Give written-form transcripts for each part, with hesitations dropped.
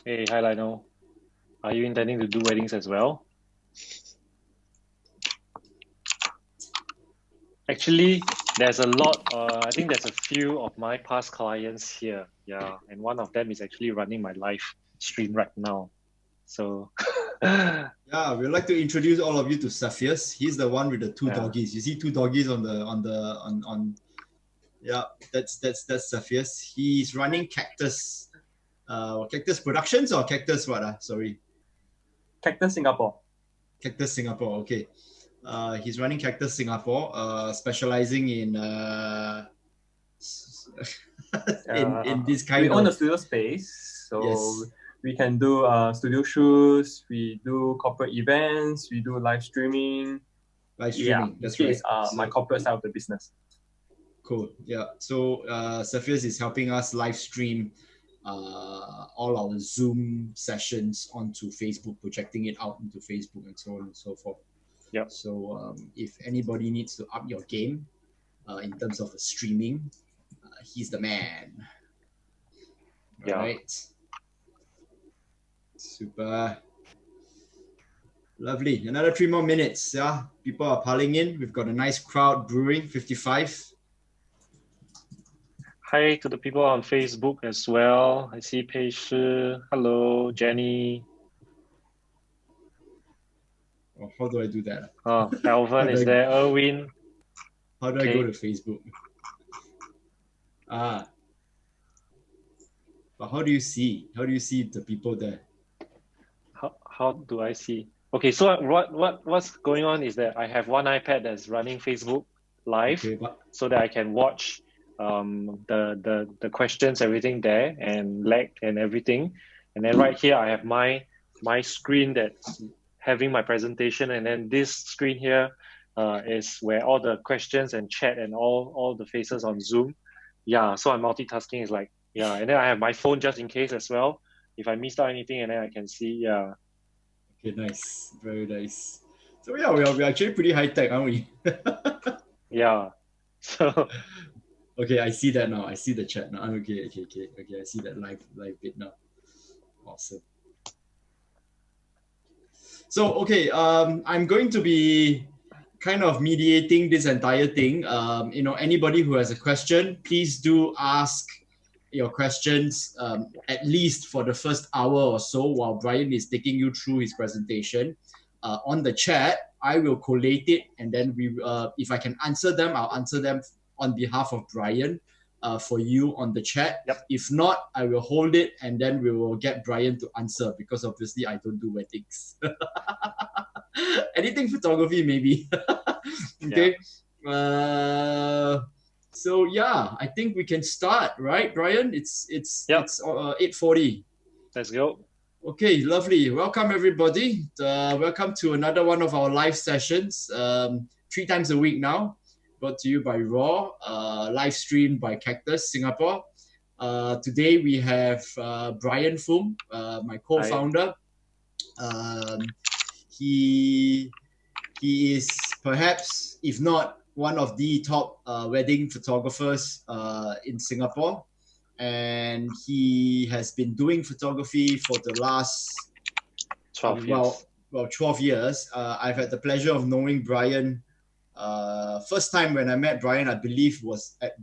Hey, hi Lionel. Are you intending to do weddings as well? Actually, there's a lot. I think there's a few of my past clients here. Yeah, and one of them is actually running my live stream right now. So, yeah, Yeah, we'd like to introduce all of you to Cepheus. He's the one with the two doggies. You see two doggies on. Yeah, that's Cepheus. He's running Cactus, Cactus Productions or Cactus what? Sorry, Cactus Singapore. Cactus Singapore. Okay, he's running Cactus Singapore, specializing in in this kind we of. own a studio space, so Yes. we can do studio shoots, we do corporate events, we do live streaming. Live streaming, Yeah, that's this right. is my corporate side of the business. Cool. Yeah. So Cepheus is helping us live stream all our Zoom sessions onto Facebook, projecting it out into Facebook and so on and so forth. Yep. So if anybody needs to up your game in terms of the streaming, he's the man. All Yeah. right. Super. Lovely. Another 3 more minutes. Yeah. People are piling in. We've got a nice crowd brewing. 55. Hi to the people on Facebook as well. I see Pei Shi. Hello, Jenny. Oh, how do I do that? Oh, Alvin is there. Erwin. How do I go to Facebook? But how do you see? How do you see the people there? How do I see? Okay, so what's going on is that I have one iPad that's running Facebook Live, so that I can watch the questions, everything there, and lag and everything. And then right here I have my screen that's having my presentation, and then this screen here is where all the questions and chat and all the faces on Zoom. Yeah, so I'm multitasking is like, yeah, and then I have my phone just in case as well. If I missed out anything, and then I can see, yeah. Okay, nice. Very nice. So yeah, we're actually pretty high tech, aren't we? Yeah. So okay, I see that now. I see the chat now. Okay. I see that live bit now. Awesome. So okay, I'm going to be kind of mediating this entire thing. Anybody who has a question, please do ask your questions at least for the first hour or so while Bryan is taking you through his presentation. On the chat, I will collate it, and then if I can answer them, I'll answer them on behalf of Bryan for you on the chat. Yep. If not, I will hold it, and then we will get Bryan to answer, because obviously I don't do weddings. Anything photography, maybe. Okay. Yeah. So yeah, I think we can start, right, Bryan? It's 8:40. Let's go. Okay, lovely. Welcome everybody. Welcome to another one of our live sessions. 3 times a week now, brought to you by Raw, live streamed by Cactus Singapore. Today we have Bryan Foong, my co-founder. He is perhaps, if not one of the top wedding photographers in Singapore, and he has been doing photography for the last 12 years. 12 years. I've had the pleasure of knowing Bryan. First time when I met Bryan, I believe, was at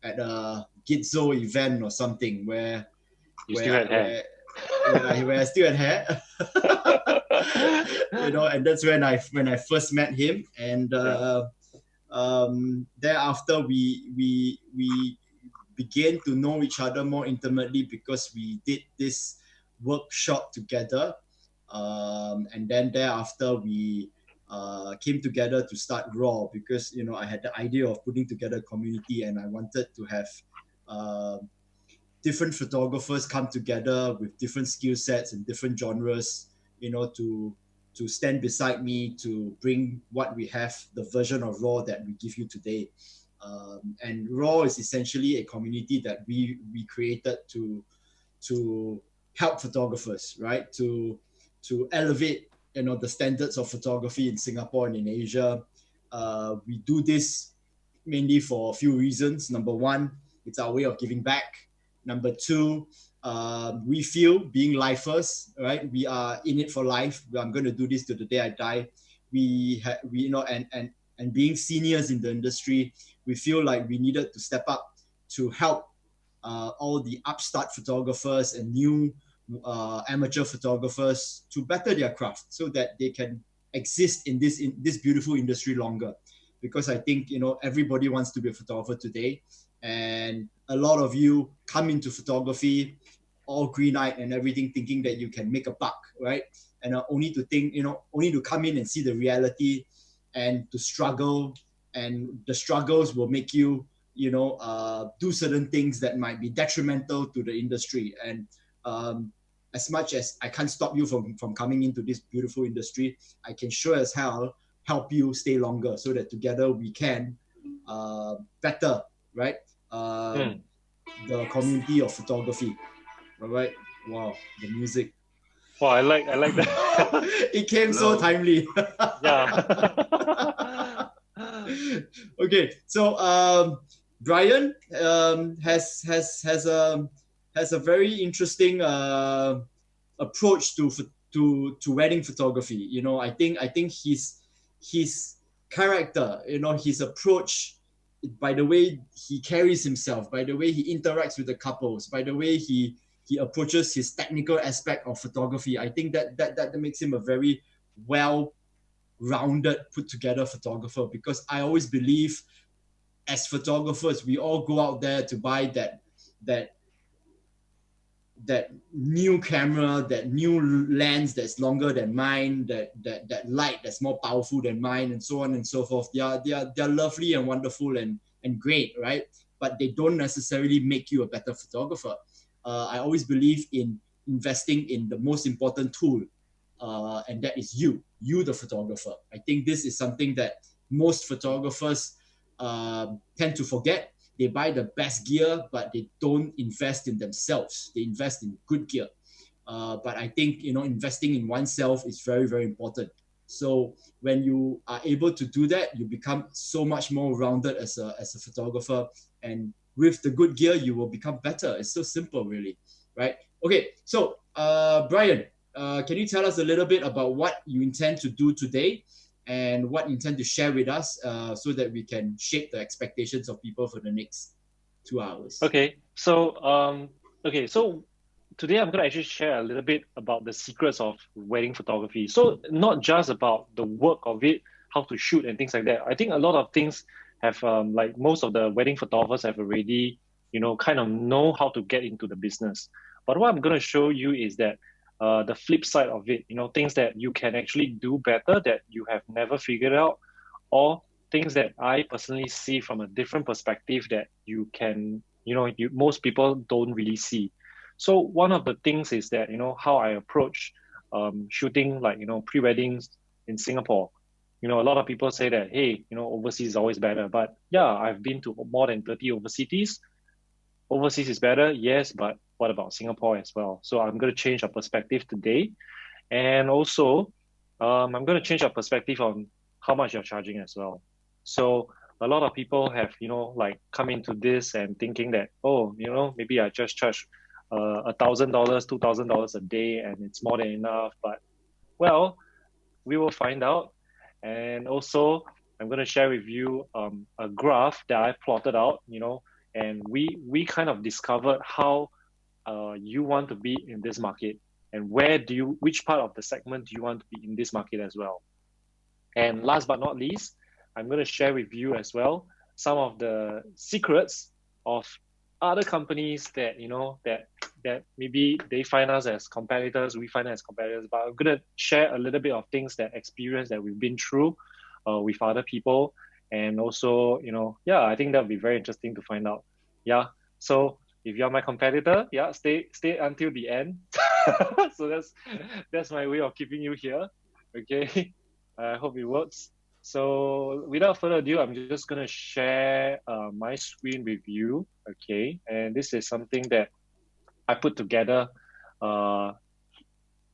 a Gitzo event or something where you still had hair. Where I still had hair. And that's when I first met him, and thereafter we began to know each other more intimately because we did this workshop together, and then thereafter we came together to start Raw, because I had the idea of putting together a community, and I wanted to have different photographers come together with different skill sets and different genres, to stand beside me to bring what we have, the version of Raw that we give you today. And Raw is essentially a community that we created to help photographers, right? To elevate the standards of photography in Singapore and in Asia. We do this mainly for a few reasons. Number one, it's our way of giving back. Number two, We feel, being lifers, right? We are in it for life. I'm going to do this till the day I die. We and being seniors in the industry, we feel like we needed to step up to help all the upstart photographers and new amateur photographers to better their craft so that they can exist in this beautiful industry longer. Because I think, everybody wants to be a photographer today, and a lot of you come into photography all green-eyed and everything, thinking that you can make a buck, right? And only to come in and see the reality and to struggle, and the struggles will make you, do certain things that might be detrimental to the industry. And as much as I can't stop you from coming into this beautiful industry, I can sure as hell help you stay longer so that together we can better, right? The community of photography. All right. Wow, the music. Wow, I like that. It came so timely. Yeah. Okay, so Bryan has a very interesting approach to wedding photography. I think his character, his approach, by the way he carries himself, by the way he interacts with the couples, by the way he approaches his technical aspect of photography, I think that makes him a very well-rounded, put-together photographer. Because I always believe, as photographers, we all go out there to buy that new camera, that new lens that's longer than mine, that light that's more powerful than mine, and so on and so forth. They're lovely and wonderful and great, right? But they don't necessarily make you a better photographer. I always believe in investing in the most important tool, and that is you, the photographer. I think this is something that most photographers tend to forget. They buy the best gear, but they don't invest in themselves. They invest in good gear. But I think, investing in oneself is very, very important. So when you are able to do that, you become so much more rounded as a photographer. And with the good gear, you will become better. It's so simple, really, right? Okay, so Bryan, can you tell us a little bit about what you intend to do today and what you intend to share with us, so that we can shape the expectations of people for the next 2 hours? Okay, so today I'm going to actually share a little bit about the secrets of wedding photography. So not just about the work of it, how to shoot and things like that. I think a lot of things have, like most of the wedding photographers have already, kind of know how to get into the business. But what I'm going to show you is that the flip side of it, things that you can actually do better that you have never figured out, or things that I personally see from a different perspective that you can, most people don't really see. So one of the things is that, how I approach shooting, like, pre-weddings in Singapore. A lot of people say that, hey, overseas is always better. But yeah, I've been to more than 30 overseas. Overseas is better, yes, but what about Singapore as well? So I'm going to change our perspective today. And also, I'm going to change our perspective on how much you're charging as well. So a lot of people have, come into this and thinking that, oh, maybe I just charge $1,000, $2,000 a day and it's more than enough. But, well, we will find out. And also, I'm going to share with you a graph that I plotted out, and we kind of discovered how you want to be in this market, and which part of the segment do you want to be in this market as well. And last but not least, I'm going to share with you as well some of the secrets of other companies that, that maybe they find us as competitors, we find us as competitors, but I'm going to share a little bit of things, that experience that we've been through with other people. And also, I think that'll be very interesting to find out. Yeah. So if you're my competitor, stay until the end. So that's my way of keeping you here. Okay. I hope it works. So without further ado, I'm just going to share my screen with you. Okay. And this is something that I put together the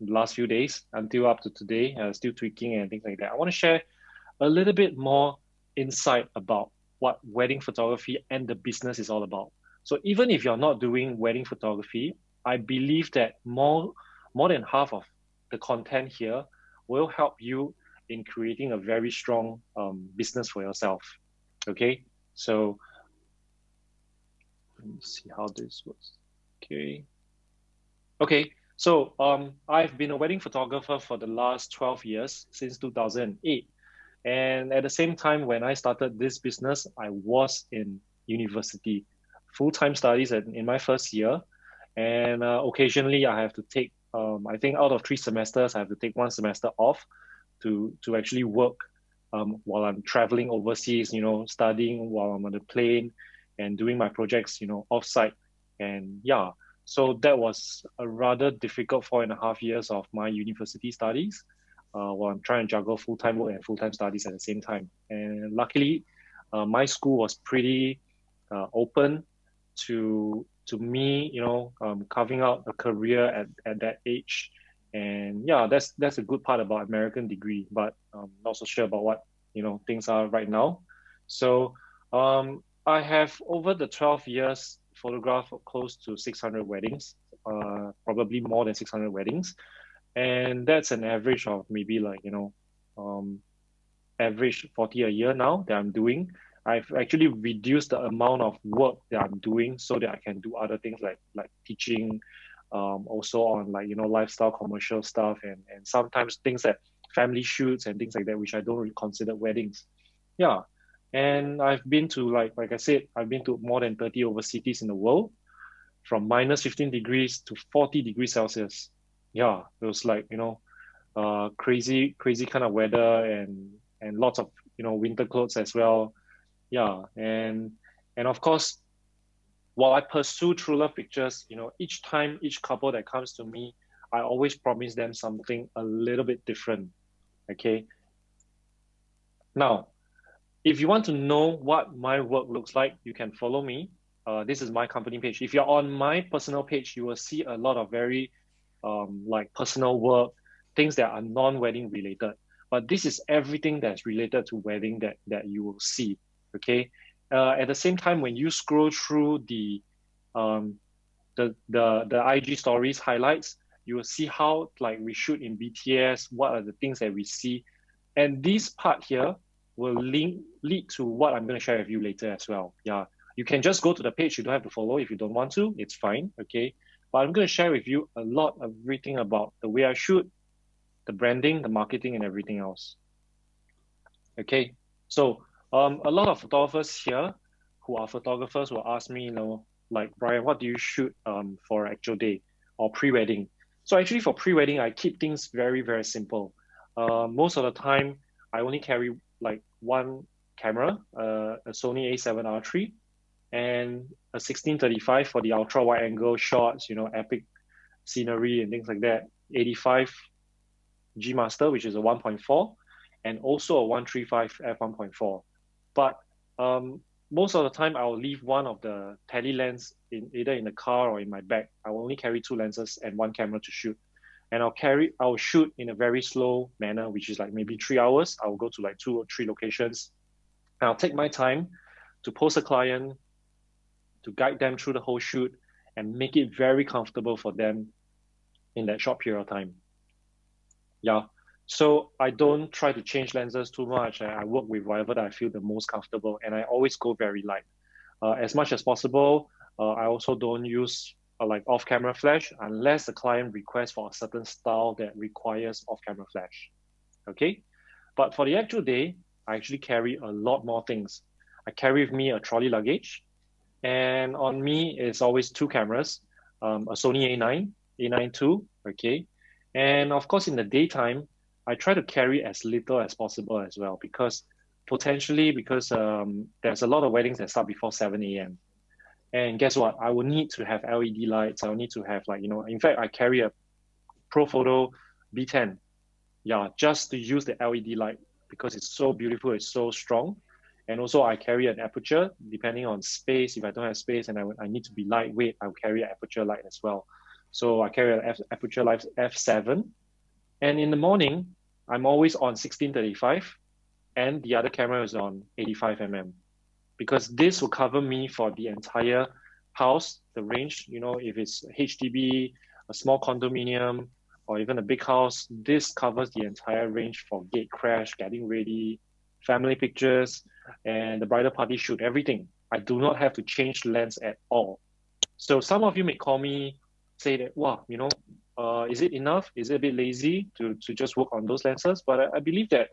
last few days until up to today, still tweaking and things like that. I want to share a little bit more insight about what wedding photography and the business is all about. So even if you're not doing wedding photography, I believe that more than half of the content here will help you in creating a very strong business for yourself. Okay, so let me see how this works. Okay, so I've been a wedding photographer for the last 12 years, since 2008. And at the same time, when I started this business, I was in university, full-time studies in my first year. And occasionally I have to take, I think out of 3 semesters, I have to take 1 semester off to actually work while I'm traveling overseas, studying while I'm on the plane and doing my projects, offsite. And yeah, so that was a rather difficult 4.5 years of my university studies while I'm trying to juggle full-time work and full-time studies at the same time. And luckily, my school was pretty open to me, carving out a career at that age. And yeah, that's a good part about American degree, but not so sure about what things are right now. So I have over the 12 years photographed close to 600 weddings, probably more than 600 weddings, and that's an average of maybe like average 40 a year now that I'm doing. I've actually reduced the amount of work that I'm doing so that I can do other things like teaching, also on lifestyle commercial stuff and sometimes things that family shoots and things like that, which I don't really consider weddings. Yeah. And I've been to like I said, I've been to more than 30 over cities in the world, from minus 15 degrees to 40 degrees Celsius. Yeah, it was crazy kind of weather and lots of winter clothes as well. Yeah, and of course, while I pursue true love pictures, each time each couple that comes to me, I always promise them something a little bit different. Okay. Now, if you want to know what my work looks like, you can follow me. This is my company page. If you're on my personal page, you will see a lot of very like personal work, things that are non-wedding related. But this is everything that's related to wedding that you will see. Okay. At the same time, when you scroll through the IG stories highlights, you will see how we shoot in BTS, what are the things that we see. And this part here will lead to what I'm going to share with you later as well. Yeah, you can just go to the page. You don't have to follow if you don't want to. It's fine, okay? But I'm going to share with you a lot of everything about the way I shoot, the branding, the marketing, and everything else. Okay, so a lot of photographers here who are photographers will ask me, like, Bryan, what do you shoot for actual day or pre-wedding? So actually for pre-wedding, I keep things very, very simple. Most of the time, I only carry like one camera, a Sony A7R III, and a 16-35 for the ultra wide angle shots, epic scenery and things like that. 85 G Master, which is a 1.4, and also a 135 f1.4. But most of the time, I'll leave one of the tele lens either in the car or in my bag. I will only carry 2 lenses and 1 camera to shoot. And I'll shoot in a very slow manner, which is like maybe 3 hours. I'll go to like 2 or 3 locations. And I'll take my time to pose a client, to guide them through the whole shoot and make it very comfortable for them in that short period of time. Yeah. So I don't try to change lenses too much. I work with whatever that I feel the most comfortable, and I always go very light. As much as possible, I also don't use like off-camera flash unless the client requests for a certain style that requires off-camera flash. Okay? But for the actual day, I actually carry a lot more things. I carry with me a trolley luggage, and on me is always 2 cameras, a Sony A9 II, okay? And of course, in the daytime, I try to carry as little as possible as well, because there's a lot of weddings that start before 7 a.m. And guess what? I will need to have LED lights. I will need to have in fact, I carry a Profoto B10, yeah, just to use the LED light because it's so beautiful, it's so strong. And also I carry an aperture depending on space. If I don't have space and I need to be lightweight, I'll carry an aperture light as well. So I carry an aperture light f7. And in the morning, I'm always on 16-35 and the other camera is on 85mm because this will cover me for the entire house, the range, if it's HDB, a small condominium, or even a big house, this covers the entire range for gate crash, getting ready, family pictures, and the bridal party shoot, everything. I do not have to change lens at all. So some of you may call me, say that, wow, is it enough? Is it a bit lazy to just work on those lenses? But I believe that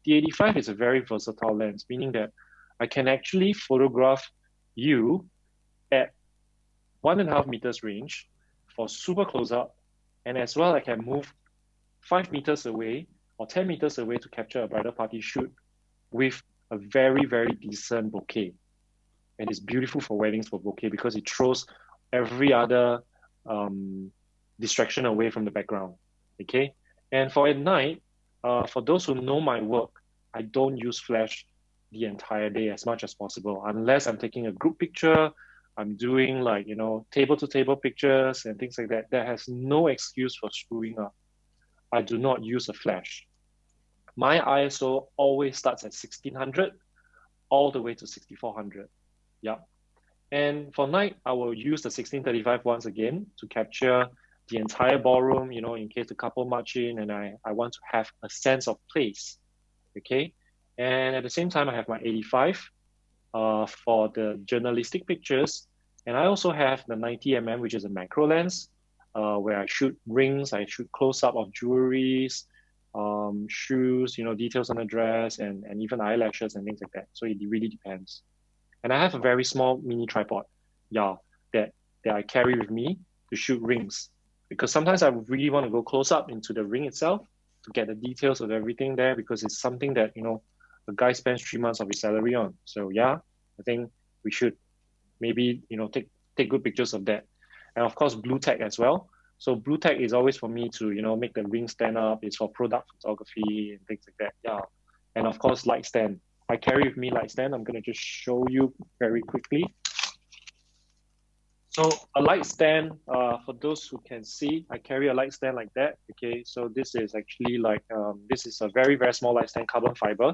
the 85 is a very versatile lens, meaning that I can actually photograph you at 1.5 meters range for super close up, and as well I can move 5 meters away or 10 meters away to capture a bridal party shoot with a very, very decent bokeh. And it's beautiful for weddings for bokeh because it throws every other distraction away from the background. Okay, and for at night, for those who know my work, I don't use flash the entire day as much as possible, unless I'm taking a group picture, I'm doing like, table to table pictures and things like that. That has no excuse for screwing up. I do not use a flash. My ISO always starts at 1600 all the way to 6400. Yeah. And for night, I will use the 1635 once again to capture the entire ballroom, in case the couple march in and I want to have a sense of place. Okay. And at the same time, I have my 85 for the journalistic pictures. And I also have the 90mm, which is a macro lens, where I shoot rings, I shoot close-up of jewelries, shoes, details on the dress, and even eyelashes and things like that. So it really depends. And I have a very small mini tripod, that I carry with me to shoot rings. Because sometimes I really want to go close up into the ring itself to get the details of everything there, because it's something that, a guy spends 3 months of his salary on. So I think we should maybe, take good pictures of that. And of course, blue tag as well. So blue tag is always for me to, make the ring stand up. It's for product photography and things like that. Yeah. And of course, light stand. I carry with me light stand. I'm going to just show you very quickly. So a light stand, for those who can see, I carry a light stand like that. Okay. So this is actually like, this is a very, very small light stand, carbon fiber.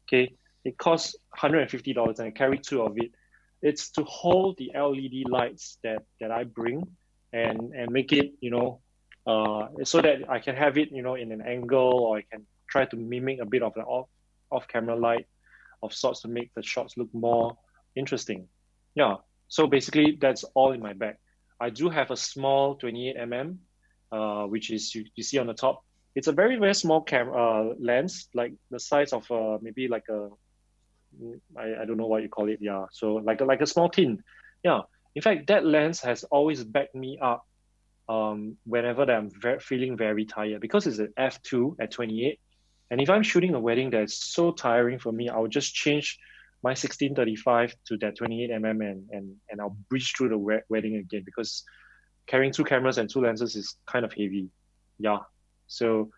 Okay. It costs $150 and I carry 2 of it. It's to hold the LED lights that I bring and make it, so that I can have it, in an angle, or I can try to mimic a bit of the off camera light of sorts to make the shots look more interesting. Yeah. So basically that's all in my bag. I do have a small 28mm, which is you see on the top. It's a very, very small lens, like the size of maybe like a, I don't know what you call it. Yeah. So like a small tin. Yeah. In fact, that lens has always backed me up whenever I'm feeling very tired, because it's an f2 at 28. And if I'm shooting a wedding that's so tiring for me, I'll just change my 1635 to that 28mm and I'll breeze through the wedding again, because carrying 2 cameras and 2 lenses is kind of heavy. Yeah. So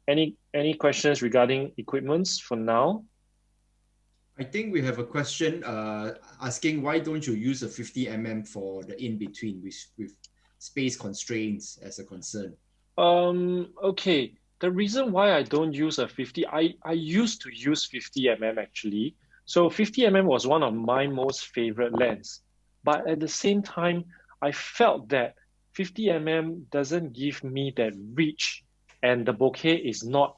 any questions regarding equipments for now? I think we have a question asking, why don't you use a 50mm for the in-between with space constraints as a concern? Okay. The reason why I don't use a 50, I used to use 50mm actually. So 50mm was one of my most favorite lens. But at the same time, I felt that 50mm doesn't give me that reach, and the bokeh is not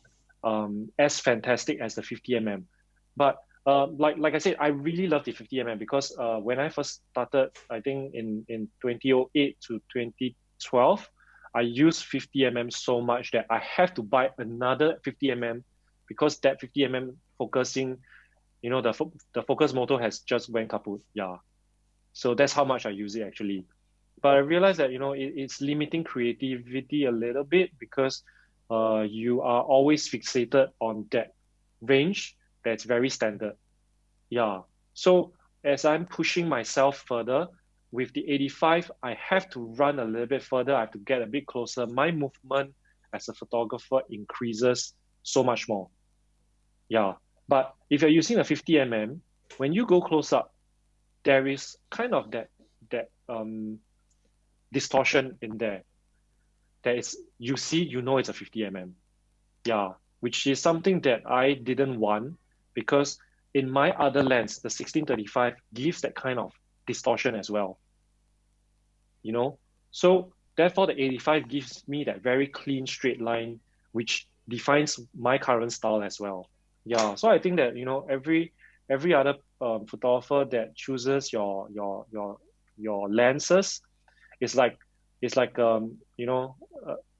as fantastic as the 50mm. But like I said, I really love the 50mm because when I first started, I think in 2008 to 2012, I used 50mm so much that I have to buy another 50mm because that 50mm focusing, the focus motor has just went kaput. Yeah. So that's how much I use it actually. But I realized that, it's limiting creativity a little bit because you are always fixated on that range that's very standard. Yeah. So as I'm pushing myself further with the 85, I have to run a little bit further. I have to get a bit closer. My movement as a photographer increases so much more. Yeah. But if you're using a 50mm, when you go close up, there is kind of that distortion in there. There is, it's a 50mm. Yeah, which is something that I didn't want because in my other lens, the 1635 gives that kind of distortion as well. you know. So therefore, the 85 gives me that very clean straight line, which defines my current style as well. Yeah, so I think that every other photographer that chooses your lenses is like a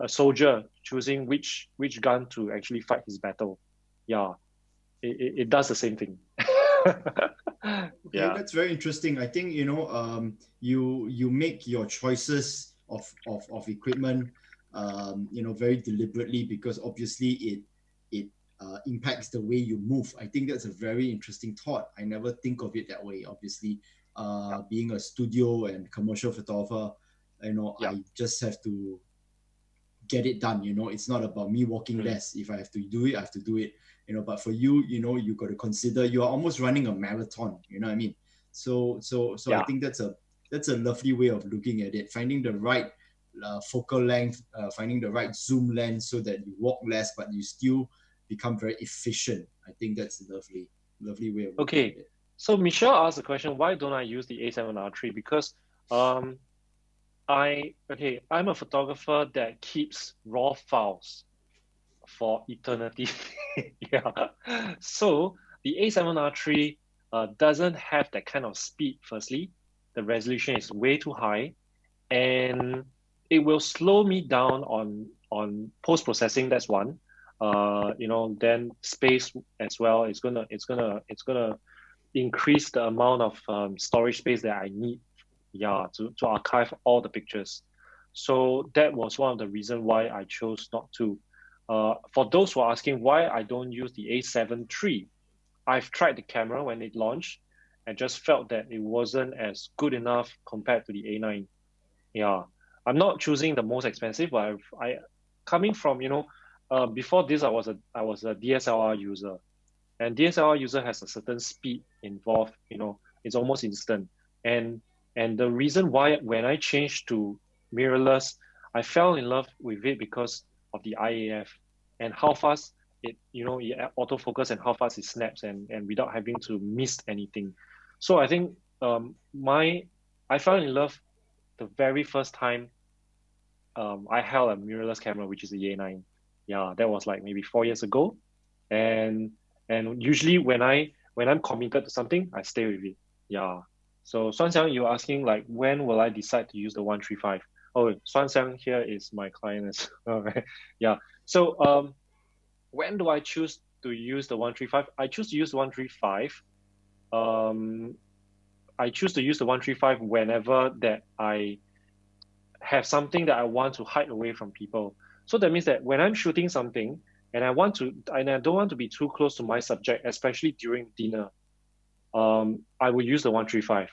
soldier choosing which gun to actually fight his battle. Yeah, it does the same thing. Okay, that's very interesting. I think you make your choices of equipment very deliberately, because obviously it impacts the way you move. I think that's a very interesting thought. I never think of it that way. Obviously, being a studio and commercial photographer, I just have to get it done. It's not about me walking less. If I have to do it, I have to do it. But for you, you got to consider you are almost running a marathon. You know what I mean? So I think that's a lovely way of looking at it. Finding the right focal length, finding the right zoom lens so that you walk less, but you still become very efficient. I think that's a lovely way of looking at it. So Michelle asked the question, why don't I use the A7R3? Because I'm a photographer that keeps raw files for eternity. Yeah. So the A7R3 doesn't have that kind of speed, firstly. The resolution is way too high, and it will slow me down on post-processing. That's one. Then space as well. It's gonna increase the amount of storage space that I need, to archive all the pictures. So that was one of the reasons why I chose not to. For those who are asking why I don't use the A7 III, I've tried the camera when it launched and just felt that it wasn't as good enough compared to the A9. Yeah, I'm not choosing the most expensive, but I coming from before this I was a DSLR user, and DSLR user has a certain speed involved. It's almost instant, and the reason why when I changed to mirrorless, I fell in love with it because of the IAF and how fast it autofocus and how fast it snaps and without having to miss anything. So I think I fell in love the very first time I held a mirrorless camera, which is the A9. Yeah, that was like maybe 4 years ago, and usually when I'm committed to something, I stay with it. Yeah. So Suan Xiang, you're asking like when will I decide to use the 135? Oh, Suan Xiang here is my client as well. Yeah. So when do I choose to use the 135? I choose to use the 135. I choose to use the 135 whenever that I have something that I want to hide away from people. So that means that when I'm shooting something and I don't want to be too close to my subject, especially during dinner, I will use the 135.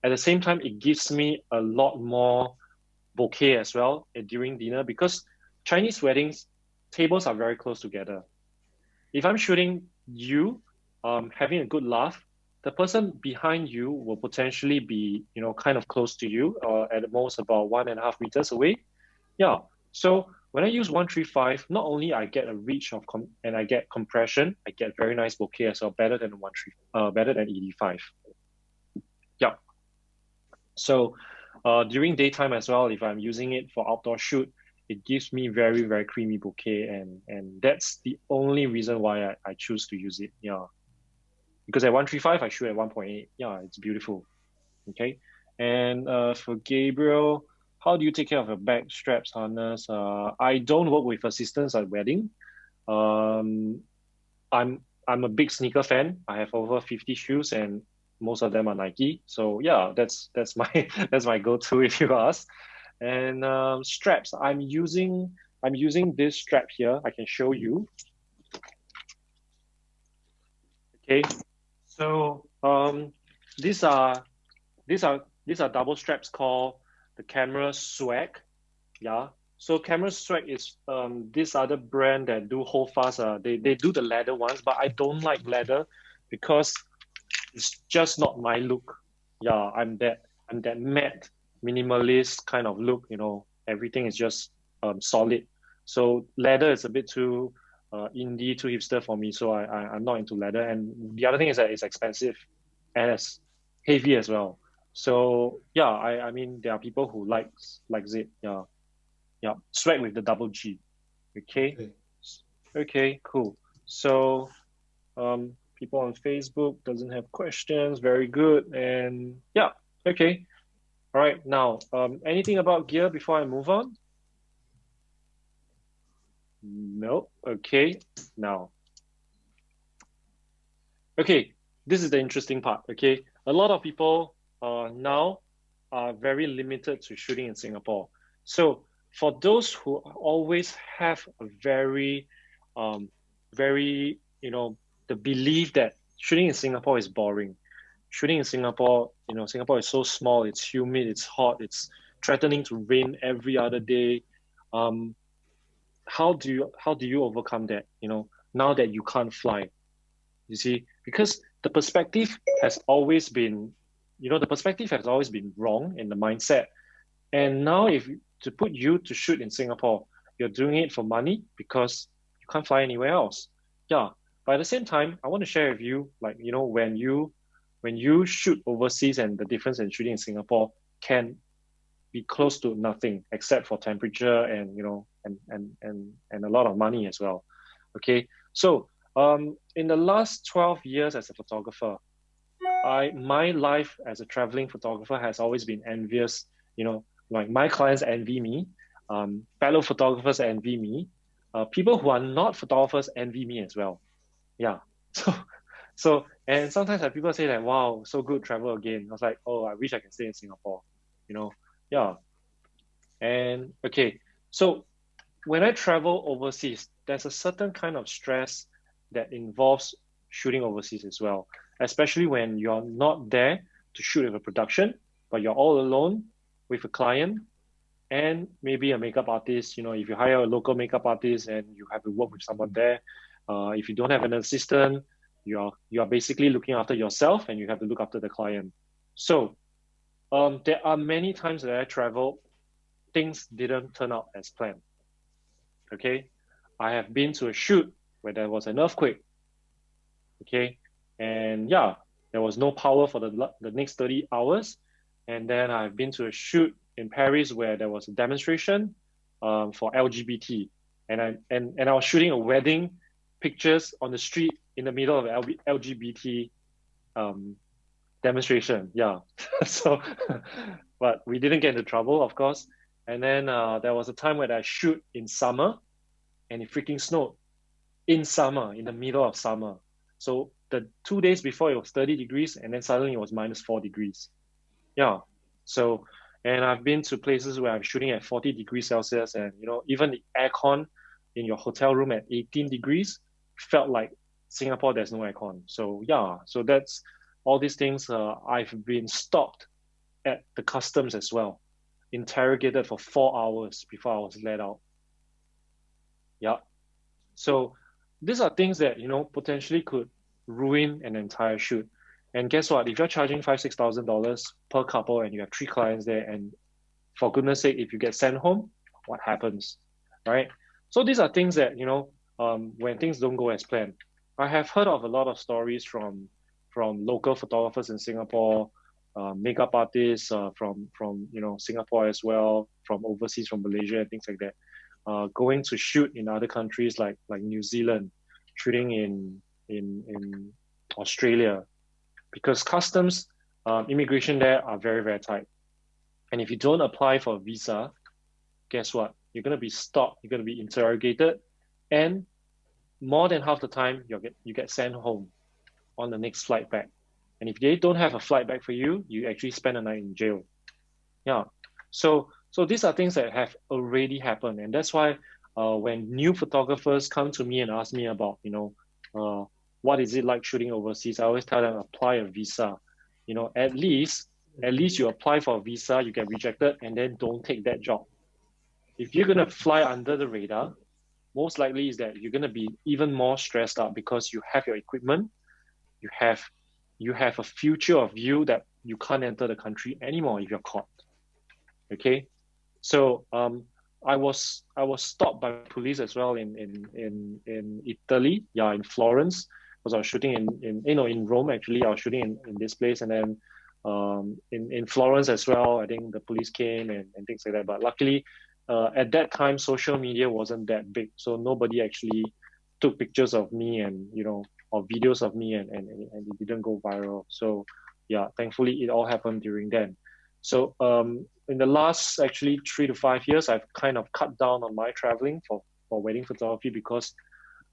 At the same time, it gives me a lot more bouquet as well during dinner, because Chinese weddings, tables are very close together. If I'm shooting you, having a good laugh, the person behind you will potentially be, kind of close to you, or at most about 1.5 meters away. Yeah. So when I use 135, not only I get a reach and I get compression, I get very nice bokeh as well, better than better than 85. Yeah. So during daytime as well, if I'm using it for outdoor shoot, it gives me very, very creamy bokeh, and that's the only reason why I choose to use it. Yeah. Because at 135, I shoot at 1.8. Yeah, it's beautiful. Okay. And for Gabriel, how do you take care of your bag straps, harness? I don't work with assistants at wedding. I'm a big sneaker fan. I have over 50 shoes, and most of them are Nike. So yeah, that's my that's my go-to if you ask. And straps, I'm using this strap here. I can show you. Okay, so these are double straps called the Camera Swag. Yeah. So Camera Swag is this other brand that do hold fast. They do the leather ones, but I don't like leather because it's just not my look. Yeah, I'm that matte minimalist kind of look. Everything is just solid. So leather is a bit too indie, too hipster for me. So I'm not into leather. And the other thing is that it's expensive and it's heavy as well. So yeah, I mean there are people who likes it. Yeah. Yeah. Swag with the double G. Okay. Okay, cool. So people on Facebook doesn't have questions. Very good. And yeah, okay. All right. Now, anything about gear before I move on? No. Okay. Now, okay. This is the interesting part. Okay. A lot of people now are very limited to shooting in Singapore. So for those who always have a very, very, the belief that shooting in Singapore is boring. Shooting in Singapore, Singapore is so small, it's humid, it's hot, it's threatening to rain every other day. Um, how do you overcome that? Now that you can't fly, you see, because the perspective has always been wrong in the mindset. And now, if to put you to shoot in Singapore, you're doing it for money because you can't fly anywhere else. Yeah, but at the same time, I want to share with you, like when you shoot overseas, and the difference in shooting in Singapore can be close to nothing except for temperature and and a lot of money as well. Okay, so in the last 12 years as a photographer, my life as a traveling photographer has always been envious. Like my clients envy me, fellow photographers envy me, people who are not photographers envy me as well. Yeah. And sometimes people say that, wow, so good, travel again. I was like, oh, I wish I can stay in Singapore. You know, yeah. And okay, so when I travel overseas, there's a certain kind of stress that involves shooting overseas as well, especially when you're not there to shoot with a production, but you're all alone with a client and maybe a makeup artist. If you hire a local makeup artist and you have to work with someone there, if you don't have an assistant, you are basically looking after yourself and you have to look after the client. So there are many times that I travel, things didn't turn out as planned. Okay, I have been to a shoot where there was an earthquake. Okay, and yeah, there was no power for the next 30 hours. And then I've been to a shoot in Paris where there was a demonstration for LGBT, and I was shooting a wedding pictures on the street in the middle of LGBT um, demonstration. Yeah, so but we didn't get into trouble, of course. And then there was a time where I shoot in summer, and it freaking snowed in summer, in the middle of summer. So the 2 days before it was 30 degrees, and then suddenly it was -4 degrees. Yeah. So, and I've been to places where I'm shooting at 40 degrees Celsius, and even the aircon in your hotel room at 18 degrees felt like Singapore. There's no aircon. So yeah. So that's all these things. I've been stopped at the customs as well, interrogated for 4 hours before I was let out. Yeah. So these are things that potentially could ruin an entire shoot. And guess what? If you're charging $5,000-6,000 per couple and you have 3 clients there, and for goodness sake, if you get sent home, what happens, right? So these are things that when things don't go as planned. I have heard of a lot of stories from local photographers in Singapore, makeup artists from Singapore as well, from overseas, from Malaysia and things like that. Going to shoot in other countries like New Zealand, shooting in Australia, because customs, immigration there are very, very tight. And if you don't apply for a visa, guess what? You're going to be stopped, you're going to be interrogated, and more than half the time you get sent home on the next flight back. And if they don't have a flight back for you, you actually spend a night in jail. Yeah. So these are things that have already happened, and that's why when new photographers come to me and ask me about what is it like shooting overseas, I always tell them apply a visa. At least you apply for a visa, you get rejected, and then don't take that job. If you're gonna fly under the radar, most likely is that you're gonna be even more stressed out because you have your equipment, you have a future of you that you can't enter the country anymore if you're caught. Okay, so I was stopped by police as well in Italy, in Florence, because I was shooting in Rome actually. I was shooting in this place, and then In Florence as well, I think the police came and things like that. But luckily, at that time, social media wasn't that big, so nobody actually took pictures of me and or videos of me, and it didn't go viral. So yeah, thankfully it all happened during then. So in the last actually 3 to 5 years, I've kind of cut down on my traveling for wedding photography because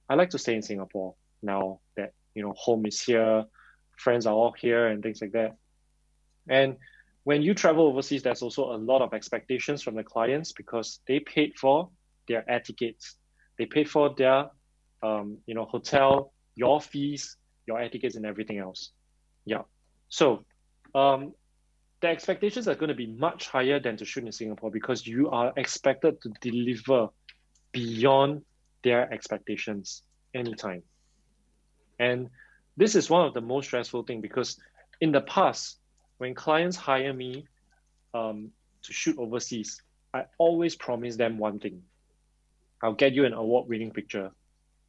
I like to stay in Singapore now that home is here, friends are all here and things like that. And when you travel overseas, there's also a lot of expectations from the clients because they paid for their air tickets, they paid for their hotel, your fees, your air tickets, and everything else. Yeah. So the expectations are going to be much higher than to shoot in Singapore because you are expected to deliver beyond their expectations anytime. And this is one of the most stressful things because in the past, when clients hire me to shoot overseas, I always promise them one thing. I'll get you an award-winning picture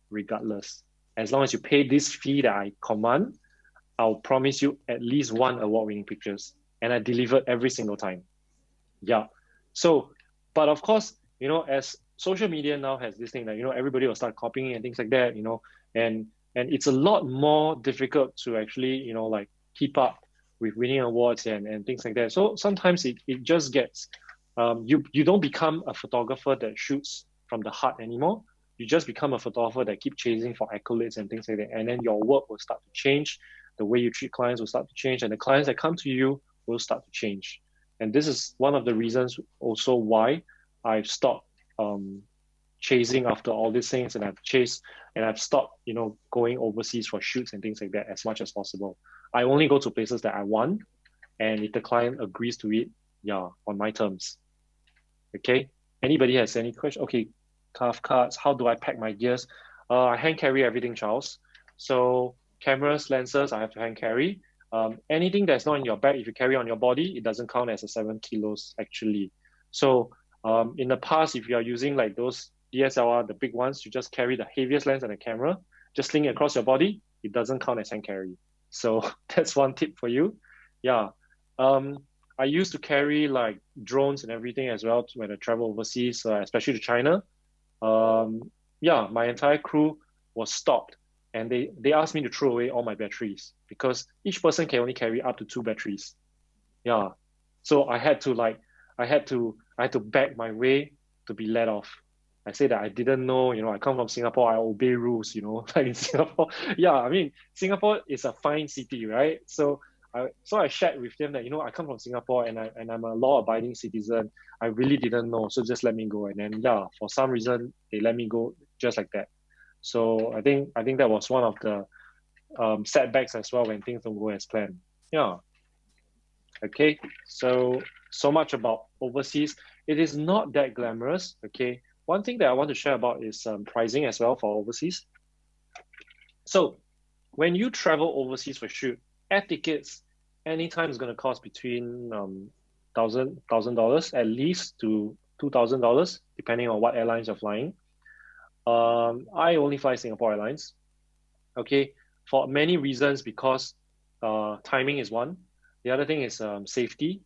regardless. As long as you pay this fee that I command, I'll promise you at least one award-winning pictures. And I delivered every single time. Yeah. So, but of course, as social media now has this thing that, everybody will start copying and things like that, and it's a lot more difficult to actually, like keep up with winning awards and things like that. So sometimes it just gets, you don't become a photographer that shoots from the heart anymore. You just become a photographer that keep chasing for accolades and things like that. And then your work will start to change. The way you treat clients will start to change. And the clients that come to you will start to change. And this is one of the reasons also why I've stopped chasing after all these things, and I've stopped, going overseas for shoots and things like that as much as possible. I only go to places that I want, and if the client agrees to it, yeah, on my terms. Okay. Anybody has any question? Okay, tough cards. How do I pack my gears? I hand carry everything, Charles. So cameras, lenses, I have to hand carry. Anything that's not in your bag, if you carry on your body, it doesn't count as a 7 kilos actually. So in the past, if you are using like those DSLR, the big ones, you just carry the heaviest lens and a camera, just sling it across your body, it doesn't count as hand carry. So that's one tip for you. Yeah. I used to carry like drones and everything as well when I travel overseas, especially to China. Yeah, my entire crew was stopped, and they asked me to throw away all my batteries because each person can only carry up to 2 batteries. Yeah. So I had to beg my way to be let off. I say that I didn't know, I come from Singapore, I obey rules, like in Singapore. Yeah, I mean, Singapore is a fine city, right? So I shared with them that, I come from Singapore and I'm a law-abiding citizen. I really didn't know, so just let me go. And then, yeah, for some reason, they let me go just like that. So I think that was one of the setbacks as well when things don't go as planned. Yeah. Okay, so much about overseas. It is not that glamorous. Okay, one thing that I want to share about is pricing as well for overseas. So when you travel overseas for shoot, air tickets anytime is going to cost between $1,000 at least to $2,000 depending on what airlines you're flying. I only fly Singapore Airlines. Okay, for many reasons, because timing is one. The other thing is safety,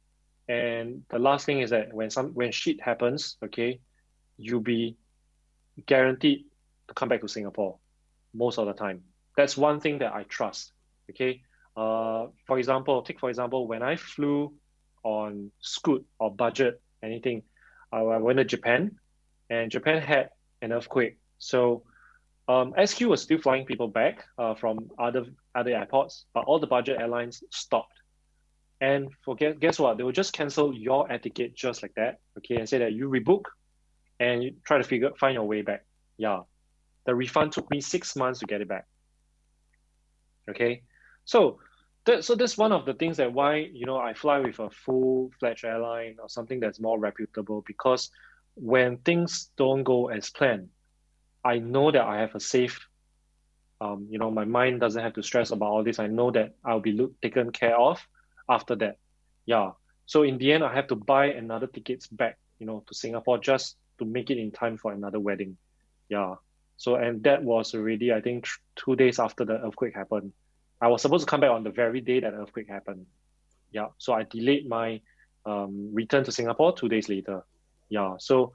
and the last thing is that when shit happens, okay, you'll be guaranteed to come back to Singapore most of the time. That's one thing that I trust. Okay, for example, when I flew on Scoot or budget anything, I went to Japan, and Japan had an earthquake. So SQ was still flying people back from other airports, but all the budget airlines stopped. And guess what? They will just cancel your air ticket just like that, okay, and say that you rebook and you try to find your way back. Yeah, the refund took me 6 months to get it back. Okay, so that's one of the things that why I fly with a full-fledged airline or something that's more reputable, because when things don't go as planned, I know that I have a safe, my mind doesn't have to stress about all this. I know that I'll be taken care of after that. Yeah. So in the end, I have to buy another tickets back, to Singapore just to make it in time for another wedding. Yeah. So, and that was already, I think, 2 days after the earthquake happened. I was supposed to come back on the very day that the earthquake happened. Yeah, so I delayed my return to Singapore 2 days later. Yeah, so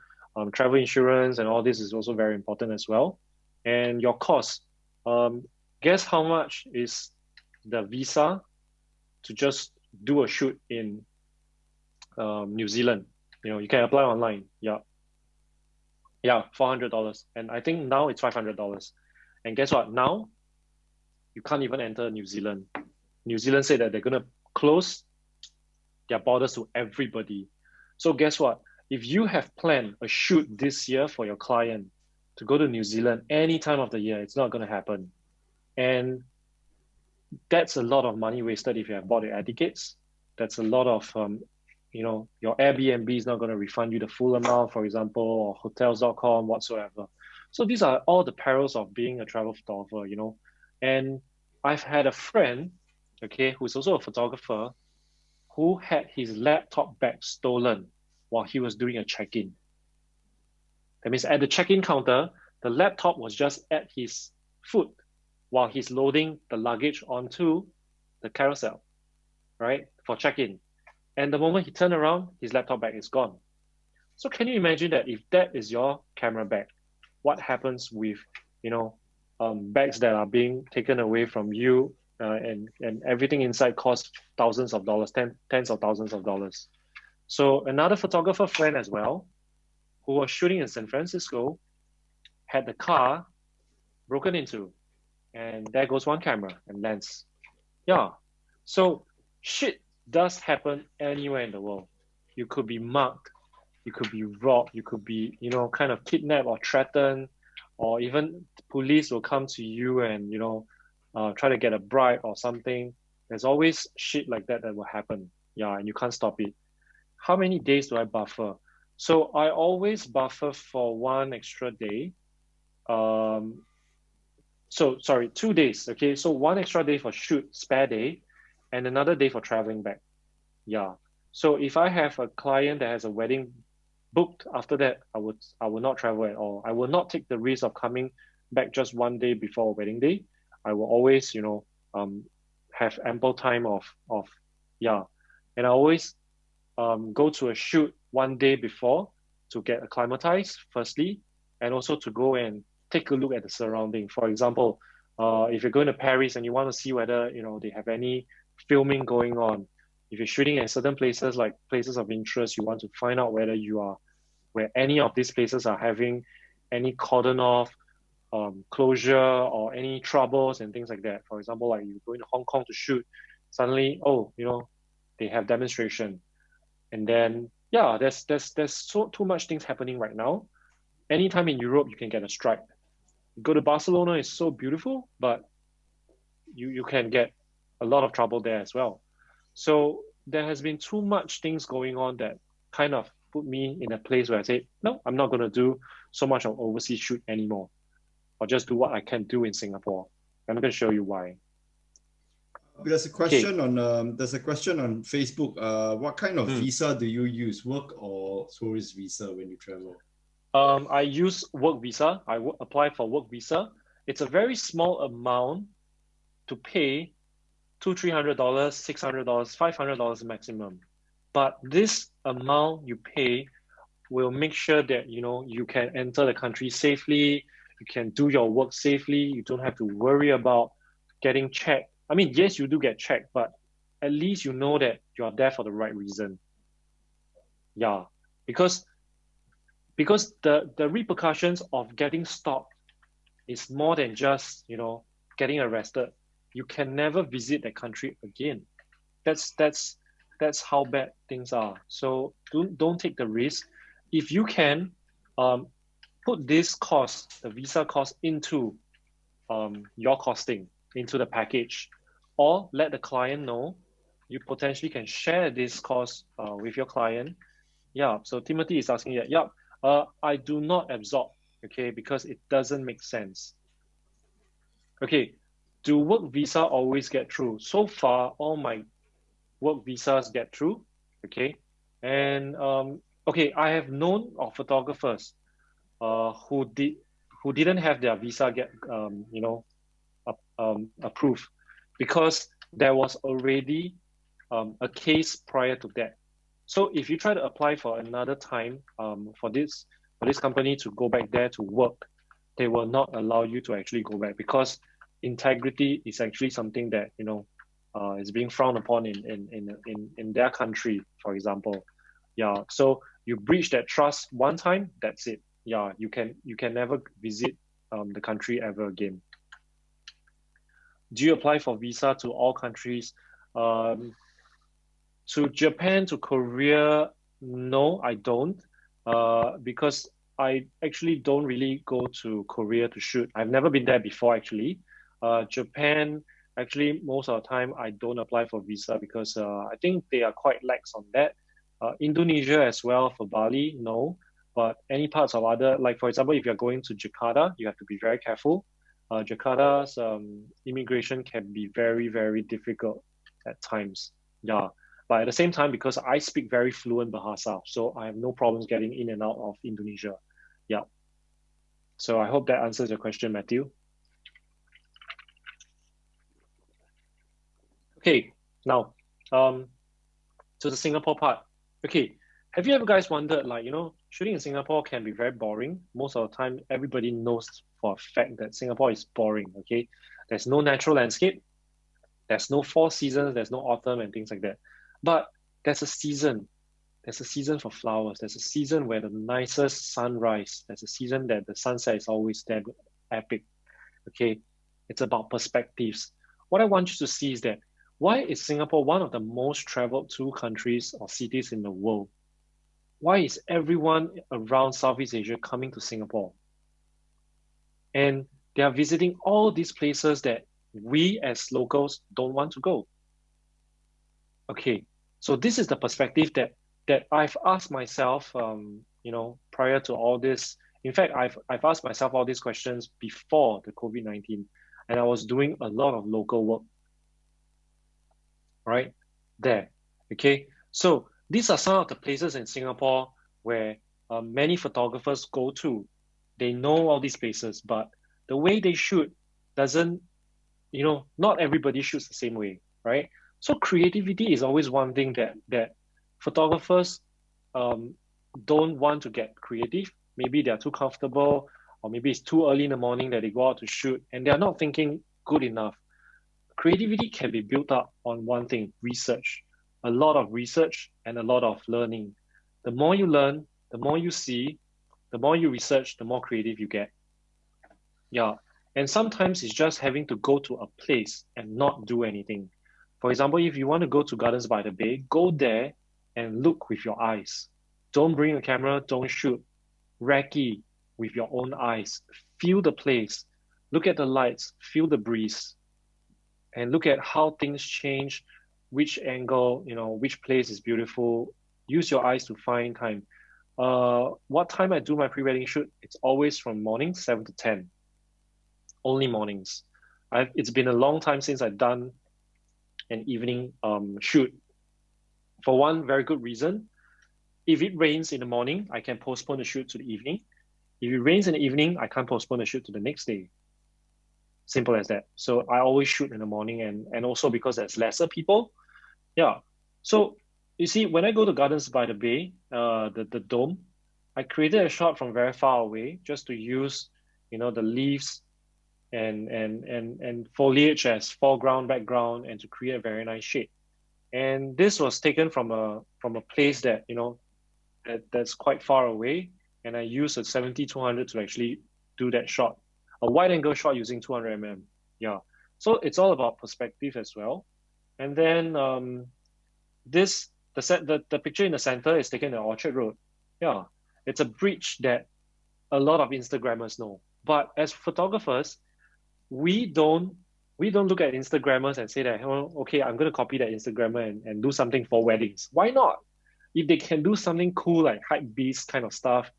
travel insurance and all this is also very important as well. And your cost, guess how much is the visa to just do a shoot in New Zealand? You can apply online. Yeah, yeah, $400, and I think now it's $500. And guess what? Now you can't even enter New Zealand. New Zealand said that they're gonna close their borders to everybody. So guess what? If you have planned a shoot this year for your client to go to New Zealand any time of the year, it's not gonna happen. And that's a lot of money wasted if you have bought the air tickets. That's a lot of your Airbnb is not going to refund you the full amount, for example, or hotels.com, whatsoever. So these are all the perils of being a travel photographer. And I've had a friend, okay, who's also a photographer, who had his laptop bag stolen while he was doing a check-in. That means at the check-in counter, the laptop was just at his foot while he's loading the luggage onto the carousel, right, for check-in. And the moment he turned around, his laptop bag is gone. So can you imagine that if that is your camera bag, what happens with, bags that are being taken away from you, and everything inside costs thousands of dollars, tens of thousands of dollars. So another photographer friend as well, who was shooting in San Francisco, had the car broken into, and there goes one camera and lens. Yeah. So shit does happen anywhere in the world. You could be mugged, you could be robbed, you could be, kind of kidnapped or threatened, or even the police will come to you and, try to get a bribe or something. There's always shit like that will happen. Yeah, and you can't stop it. How many days do I buffer? So I always buffer for one extra day. So sorry, 2 days. Okay, so one extra day for shoot, spare day, and another day for traveling back. Yeah. So if I have a client that has a wedding booked after that, I would not travel at all. I will not take the risk of coming back just one day before wedding day. I will always, have ample time of yeah. And I always go to a shoot one day before to get acclimatized, firstly, and also to go and take a look at the surrounding. For example, if you're going to Paris and you want to see whether they have any filming going on. If you're shooting at certain places like places of interest, you want to find out where any of these places are having any cordon off, closure, or any troubles and things like that. For example, like you're going to Hong Kong to shoot, suddenly, they have demonstration. And then, yeah, there's too much things happening right now. Anytime in Europe, you can get a strike. You go to Barcelona, it's so beautiful, but you can get a lot of trouble there as well. So there has been too much things going on that kind of put me in a place where I say, no, I'm not going to do so much of overseas shoot anymore. I'll just do what I can do in Singapore. I'm going to show you why. There's a question on Facebook. What kind of visa do you use, work or tourist visa when you travel? I use work visa. I apply for work visa. It's a very small amount to pay $200, $300, $600, $500 maximum. But this amount you pay will make sure that you can enter the country safely. You can do your work safely. You don't have to worry about getting checked. I mean, yes, you do get checked, but at least you know that you are there for the right reason. Yeah, because the repercussions of getting stopped is more than just getting arrested. You can never visit that country again. That's how bad things are. So don't take the risk. If you can, put this cost, the visa cost, into your costing, into the package, or let the client know. You potentially can share this cost with your client. Yeah. So Timothy is asking that. Yeah. I do not absorb, okay, because it doesn't make sense. Okay. Do work visa always get through? So far, all my work visas get through, okay? And okay, I have known of photographers who didn't have their visa get approved because there was already a case prior to that. So if you try to apply for another time for this company to go back there to work, they will not allow you to actually go back, because integrity is actually something that is being frowned upon in their country, for example. Yeah, so you breach that trust one time, that's it. Yeah, you can never visit the country ever again. Do you apply for visa to all countries? To Japan, to Korea, no, I don't, because I actually don't really go to Korea to shoot. I've never been there before, actually. Japan, actually, most of the time, I don't apply for visa because I think they are quite lax on that. Indonesia as well, for Bali, no. But any parts of other, like for example, if you're going to Jakarta, you have to be very careful. Jakarta's immigration can be very, very difficult at times. Yeah. But at the same time, because I speak very fluent Bahasa, so I have no problems getting in and out of Indonesia. Yeah. So I hope that answers your question, Matthew. Okay, now to the Singapore part. Okay, have you ever guys wondered, like, shooting in Singapore can be very boring. Most of the time, everybody knows for a fact that Singapore is boring, okay? There's no natural landscape. There's no four seasons. There's no autumn and things like that. But there's a season. There's a season for flowers. There's a season where the nicest sunrise. There's a season that the sunset is always there, epic. Okay, it's about perspectives. What I want you to see is that why is Singapore one of the most traveled to countries or cities in the world? Why is everyone around Southeast Asia coming to Singapore? And they are visiting all these places that we as locals don't want to go. Okay, so this is the perspective that I've asked myself, prior to all this. In fact, I've asked myself all these questions before the COVID-19, and I was doing a lot of local work, right there. Okay, so these are some of the places in Singapore where many photographers go to. They know all these places, but the way they shoot doesn't, not everybody shoots the same way, right? So creativity is always one thing that photographers don't want to get creative. Maybe they're too comfortable, or maybe it's too early in the morning that they go out to shoot and they're not thinking good enough. Creativity can be built up on one thing: research. A lot of research and a lot of learning. The more you learn, the more you see, the more you research, the more creative you get. Yeah. And sometimes it's just having to go to a place and not do anything. For example, if you want to go to Gardens by the Bay, go there and look with your eyes. Don't bring a camera, don't shoot. Recce with your own eyes. Feel the place. Look at the lights, feel the breeze, and look at how things change, which angle, which place is beautiful. Use your eyes to find time. What time I do my pre-wedding shoot? It's always from morning 7 to 10. Only mornings. It's been a long time since I've done an evening shoot. For one very good reason. If it rains in the morning, I can postpone the shoot to the evening. If it rains in the evening, I can't postpone the shoot to the next day. Simple as that. So I always shoot in the morning, and also because there's lesser people. Yeah. So you see, when I go to Gardens by the Bay, the dome, I created a shot from very far away just to use, the leaves and foliage as foreground, background, and to create a very nice shade. And this was taken from a place that that's quite far away, and I used a 70-200 to actually do that shot, a wide angle shot using 200 mm. Yeah, so it's all about perspective as well. And then the picture in the center is taken at Orchard Road. Yeah, it's a bridge that a lot of Instagrammers know, but as photographers, we don't look at Instagrammers and say that, okay, I'm going to copy that Instagrammer and do something for weddings. Why not? If they can do something cool like hype beast kind of stuff,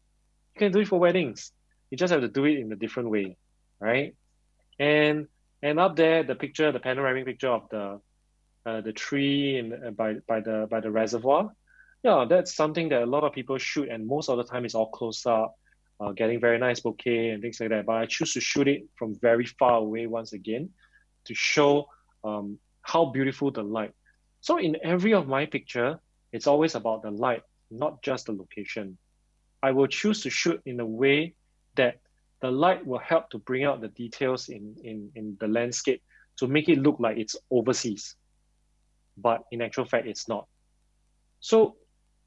you can do it for weddings. You just have to do it in a different way, right? And up there, the panoramic picture of the tree by the reservoir. Yeah, that's something that a lot of people shoot, and most of the time it's all close up. Getting very nice bouquet and things like that. But I choose to shoot it from very far away once again to show how beautiful the light. So in every of my picture, it's always about the light, not just the location. I will choose to shoot in a way that the light will help to bring out the details in the landscape to make it look like it's overseas. But in actual fact, it's not. So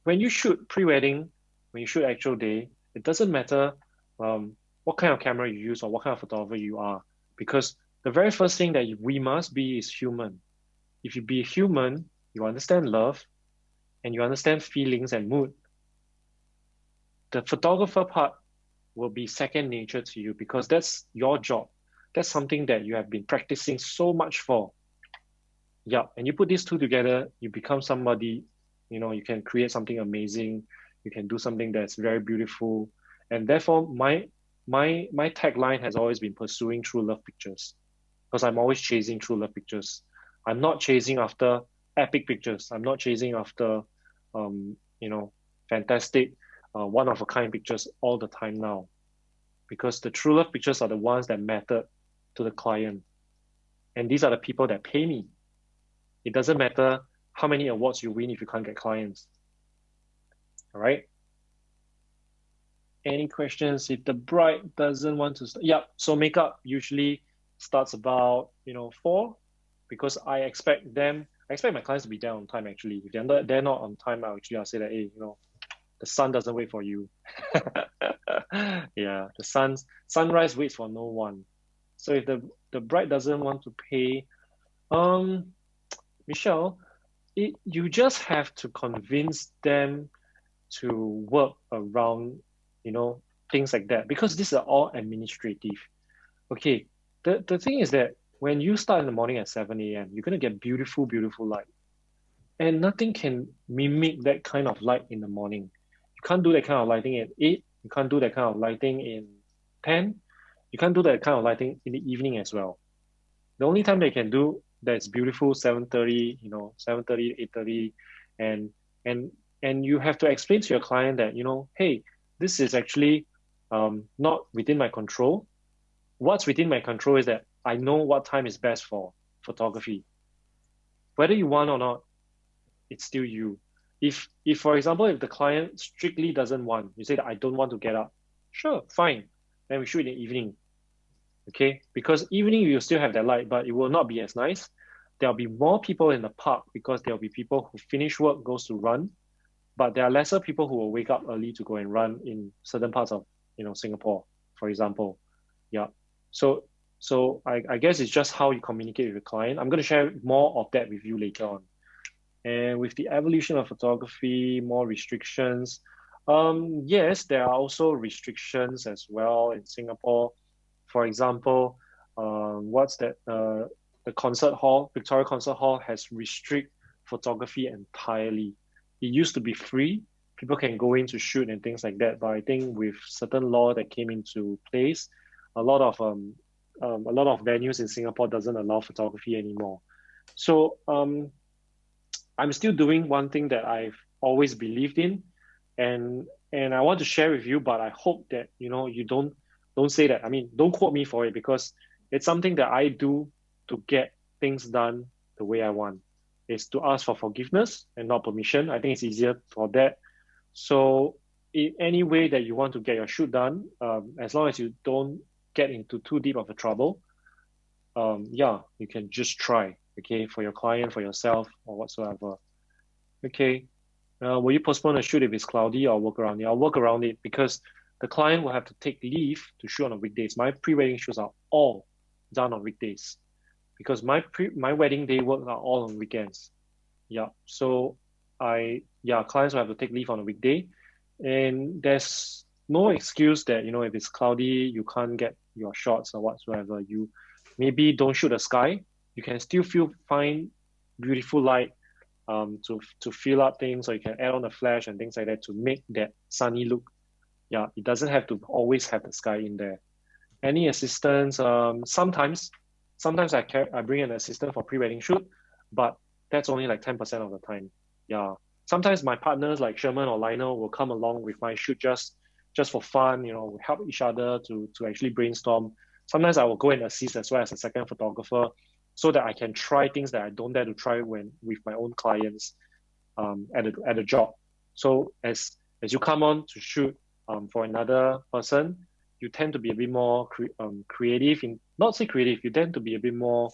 when you shoot pre-wedding, when you shoot actual day, it doesn't matter what kind of camera you use or what kind of photographer you are, because the very first thing that we must be is human. If you be human, you understand love and you understand feelings and mood. The photographer part will be second nature to you because that's your job. That's something that you have been practicing so much for. Yeah, and you put these two together, you become somebody, you can create something amazing, you can do something that's very beautiful. And therefore my tagline has always been pursuing true love pictures because I'm always chasing true love pictures. I'm not chasing after epic pictures. I'm not chasing after fantastic one of a kind pictures all the time now, because the true love pictures are the ones that matter to the client, and these are the people that pay me. It doesn't matter how many awards you win if you can't get clients. All right. Any questions? If the bride doesn't want to, yeah. So makeup usually starts about 4, because I expect my clients to be there on time. Actually, if they're not on time, I'll say that, hey, the sun doesn't wait for you. Yeah, the sunrise waits for no one. So if the bride doesn't want to pay, Michelle, you just have to convince them to work around, things like that, because these are all administrative. Okay, the thing is that when you start in the morning at 7 a.m., you're going to get beautiful, beautiful light. And nothing can mimic that kind of light in the morning. You can't do that kind of lighting at 8. You can't do that kind of lighting in 10. You can't do that kind of lighting in the evening as well. The only time they can do that's beautiful, 7:30, 7:30, 8:30, and you have to explain to your client that, hey, this is actually not within my control. What's within my control is that I know what time is best for photography. Whether you want or not, it's still you. If for example, if the client strictly doesn't want, you say that I don't want to get up, sure, fine. Then we shoot in the evening. Okay, because evening you'll still have that light, but it will not be as nice. There'll be more people in the park because there'll be people who finish work, goes to run, but there are lesser people who will wake up early to go and run in certain parts of Singapore, for example. Yeah. So I guess it's just how you communicate with the client. I'm going to share more of that with you later on. And with the evolution of photography, more restrictions. Yes, there are also restrictions as well in Singapore. For example, what's that? The concert hall, Victoria Concert Hall, has restrict photography entirely. It used to be free. People can go in to shoot and things like that. But I think with certain law that came into place, a lot of venues in Singapore doesn't allow photography anymore. So I'm still doing one thing that I've always believed in, and I want to share with you. But I hope that you don't say that. I mean, don't quote me for it, because it's something that I do to get things done the way I want. Is to ask for forgiveness and not permission. I think it's easier for that. So in any way that you want to get your shoot done, as long as you don't get into too deep of a trouble, you can just try. Okay, for your client, for yourself, or whatsoever. Okay, will you postpone a shoot if it's cloudy, or work around it? I'll work around it, because the client will have to take leave to shoot on the weekdays. My pre-wedding shoots are all done on weekdays, because my wedding day work are all on weekends. Yeah, so clients will have to take leave on a weekday, and there's no excuse that if it's cloudy you can't get your shots or whatsoever. You maybe don't shoot the sky. You can still find beautiful light to fill up things, or you can add on a flash and things like that to make that sunny look. Yeah, it doesn't have to always have the sky in there. Any assistance? Sometimes I bring an assistant for pre-wedding shoot, but that's only like 10% of the time. Yeah. Sometimes my partners like Sherman or Lionel will come along with my shoot just for fun. We help each other to actually brainstorm. Sometimes I will go and assist as well as a second photographer. so that I can try things that I don't dare to try when with my own clients at a job. So as you come on to shoot for another person, you tend to be a bit more creative. Not say creative, you tend to be a bit more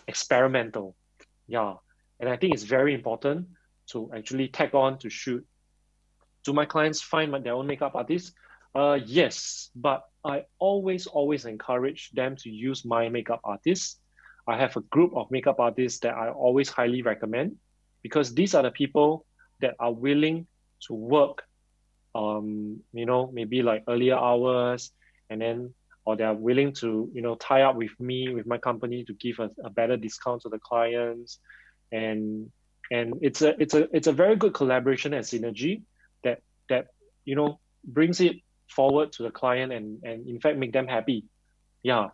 experimental. Yeah, and I think it's very important to actually tag on to shoot. Do my clients find their own makeup artist? Yes, but I always encourage them to use my makeup artist. I have a group of makeup artists that I always highly recommend because these are the people that are willing to work, maybe like earlier hours, and then or they are willing to, tie up with me, with my company to give a better discount to the clients, and it's a very good collaboration and synergy that brings it forward to the client and in fact make them happy. Yeah,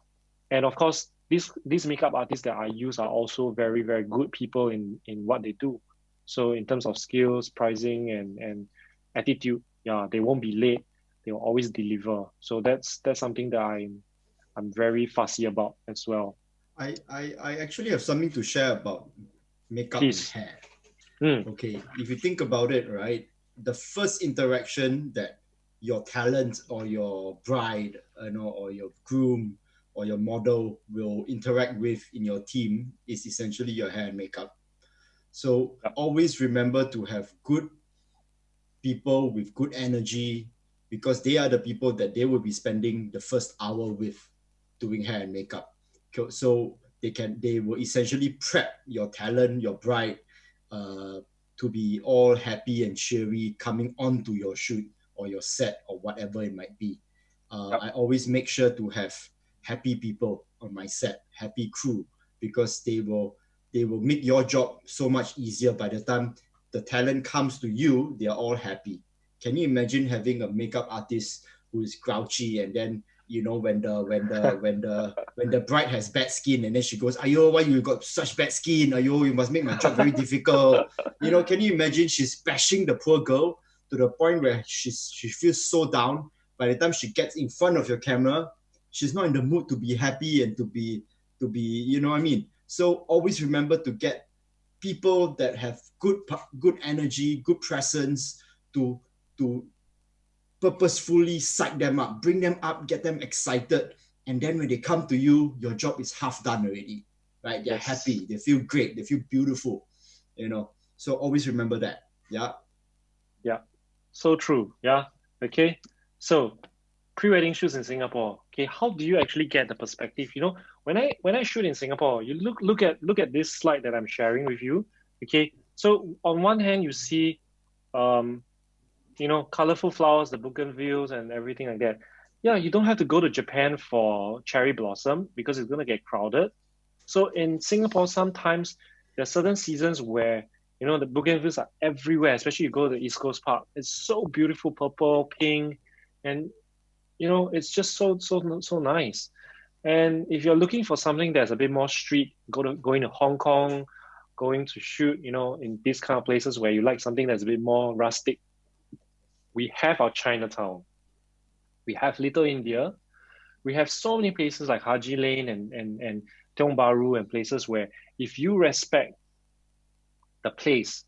and of course these makeup artists that I use are also very very good people in what they do. So in terms of skills, pricing, and attitude, yeah, they won't be late. They will always deliver. So that's something that I'm very fussy about as well. I actually have something to share about makeup Please. and hair. Okay, if you think about it, right, the first interaction that your talent or your bride, or your groom or your model will interact with in your team is essentially your hair and makeup. So always remember to have good people with good energy, because they are the people that they will be spending the first hour with doing hair and makeup. So they will essentially prep your talent, your bride, to be all happy and cheery coming onto your shoot or your set or whatever it might be. I always make sure to have happy people on my set, happy crew, because they will make your job so much easier. By the time the talent comes to you, they are all happy. Can you imagine having a makeup artist who is grouchy, and then when the bride has bad skin, and then she goes, "Ayo, why you got such bad skin? Ayo, you must make my job very difficult." Can you imagine she's bashing the poor girl to the point where she feels so down. By the time she gets in front of your camera, she's not in the mood to be happy and to be what I mean. So always remember to get people that have good energy, good presence, to purposefully psych them up, bring them up, get them excited, and then when they come to you, your job is half done already, right? They're happy, they feel great, they feel beautiful, So always remember that. Yeah. So true. Yeah. Okay. So pre-wedding shoots in Singapore. Okay, how do you actually get the perspective? When I shoot in Singapore, you look at this slide that I'm sharing with you. Okay, so on one hand you see, colorful flowers, the bougainvilleas and everything like that. Yeah, you don't have to go to Japan for cherry blossom because it's gonna get crowded. So in Singapore, sometimes there are certain seasons where the bougainvilleas are everywhere. Especially you go to the East Coast Park, it's so beautiful, purple, pink, and it's just so nice. And if you're looking for something that's a bit more street, going to Hong Kong, going to shoot, in these kind of places where you like something that's a bit more rustic, we have our Chinatown. We have Little India. We have so many places like Haji Lane and Tiong Bahru, and places where if you respect the place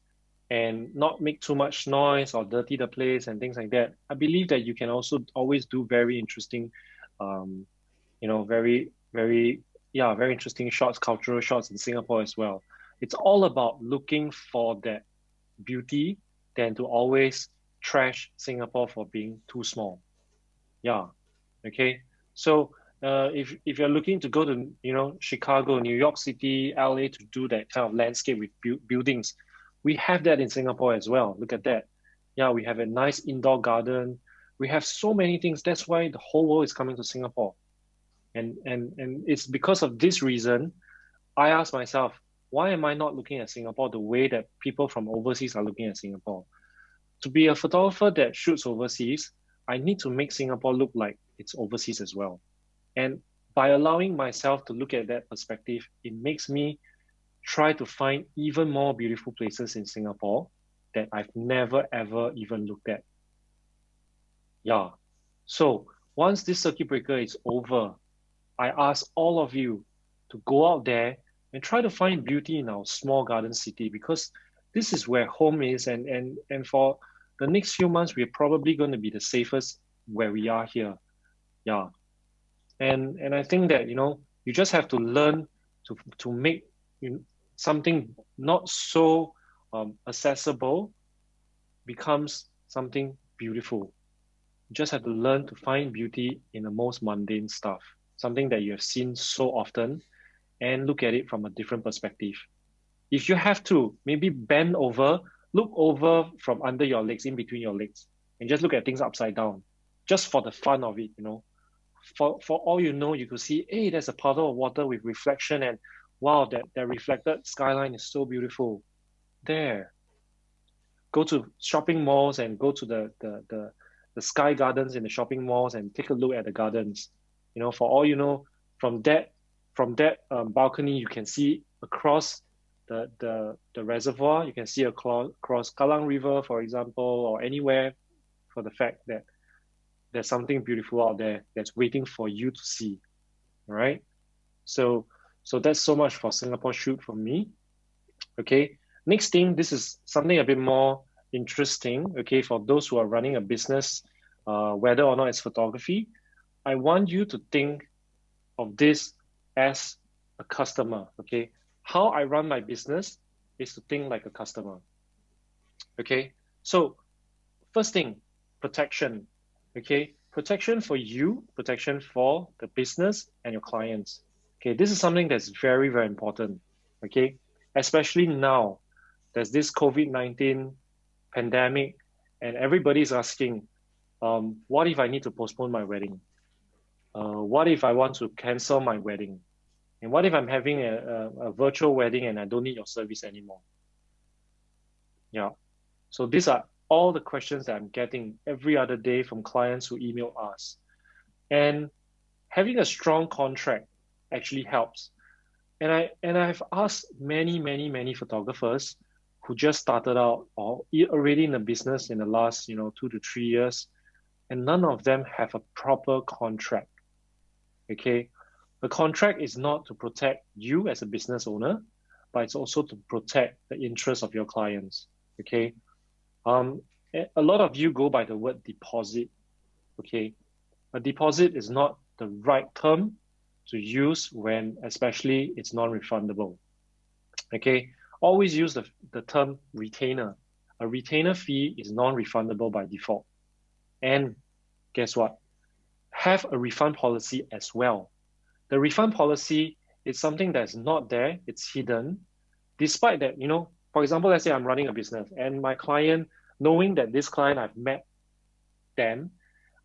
and not make too much noise or dirty the place and things like that, I believe that you can also always do very interesting, very, very, very interesting shots, cultural shots in Singapore as well. It's all about looking for that beauty than to always trash Singapore for being too small. Yeah. Okay. So if you're looking to go to Chicago, New York City, LA to do that kind of landscape with buildings, we have that in Singapore as well. Look at that. Yeah, we have a nice indoor garden. We have so many things. That's why the whole world is coming to Singapore. And it's because of this reason, I ask myself, why am I not looking at Singapore the way that people from overseas are looking at Singapore? To be a photographer that shoots overseas, I need to make Singapore look like it's overseas as well. And by allowing myself to look at that perspective, it makes me try to find even more beautiful places in Singapore that I've never ever even looked at. Yeah. So once this circuit breaker is over, I ask all of you to go out there and try to find beauty in our small garden city, because this is where home is, and for the next few months we're probably going to be the safest where we are here. Yeah. And I think that, you just have to learn to make, something not so accessible becomes something beautiful. You just have to learn to find beauty in the most mundane stuff, something that you have seen so often, and look at it from a different perspective. If you have to, maybe bend over, look over from under your legs, in between your legs, and just look at things upside down, just for the fun of it. For all you know, you could see, hey, there's a puddle of water with reflection, and wow, that reflected skyline is so beautiful. There. Go to shopping malls and go to the sky gardens in the shopping malls and take a look at the gardens. For all you know, from that balcony, you can see across the reservoir. You can see across Kallang River, for example, or anywhere, for the fact that there's something beautiful out there that's waiting for you to see. All right. So that's so much for Singapore Shoot from me. Okay. Next thing, this is something a bit more interesting. Okay, for those who are running a business, whether or not it's photography, I want you to think of this as a customer. Okay, how I run my business is to think like a customer. Okay, so first thing, protection. Okay, protection for you, protection for the business and your clients. Okay, this is something that's very, very important. Okay, especially now, there's this COVID-19 pandemic, and everybody's asking, what if I need to postpone my wedding? What if I want to cancel my wedding? And what if I'm having a virtual wedding and I don't need your service anymore? Yeah. So these are all the questions that I'm getting every other day from clients who email us. And having a strong contract actually helps. And I've asked many photographers who just started out or already in the business in the last 2 to 3 years, and none of them have a proper contract. Okay, the contract is not to protect you as a business owner, but it's also to protect the interests of your clients. Okay, a lot of you go by the word deposit. Okay, a deposit is not the right term to use when especially it's non-refundable. Okay, always use the term retainer. A retainer fee is non-refundable by default. And guess what? Have a refund policy as well. The refund policy is something that's not there, it's hidden. Despite that, for example, let's say I'm running a business and my client, knowing that this client, I've met them,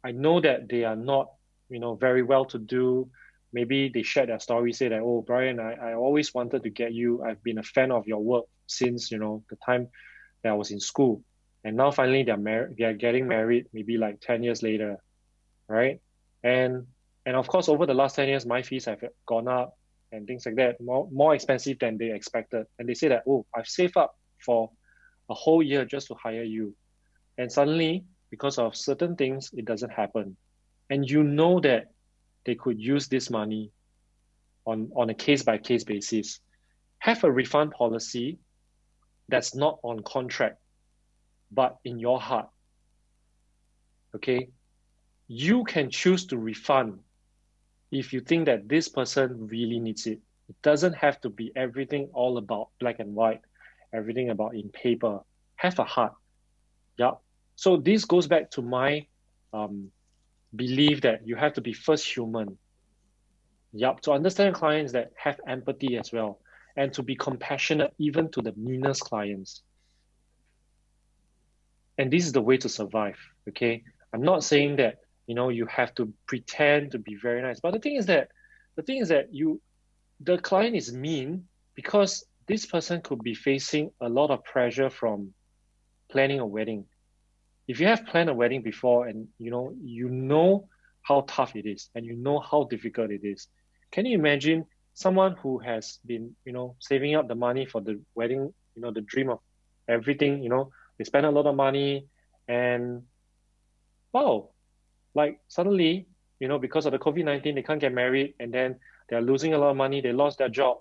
I know that they are not, very well to do. Maybe they shared their story, say that, oh, Bryan, I always wanted to get you. I've been a fan of your work since, the time that I was in school. And now finally they're getting married, maybe like 10 years later, right? And of course, over the last 10 years, my fees have gone up and things like that, more expensive than they expected. And they say that, oh, I've saved up for a whole year just to hire you. And suddenly, because of certain things, it doesn't happen. And you know that they could use this money on a case-by-case basis. Have a refund policy that's not on contract, but in your heart. Okay? You can choose to refund if you think that this person really needs it. It doesn't have to be everything all about black and white, everything about in paper. Have a heart. Yeah. So this goes back to my belief that you have to be first human. Yep, to understand clients that have empathy as well, and to be compassionate even to the meanest clients. And this is the way to survive, okay? I'm not saying that, you have to pretend to be very nice, but the thing is that the client is mean because this person could be facing a lot of pressure from planning a wedding. If you have planned a wedding before and you know how tough it is and you know how difficult it is, can you imagine someone who has been, saving up the money for the wedding, the dream of everything, they spend a lot of money and wow, like suddenly, because of the COVID-19, they can't get married and then they're losing a lot of money, they lost their job.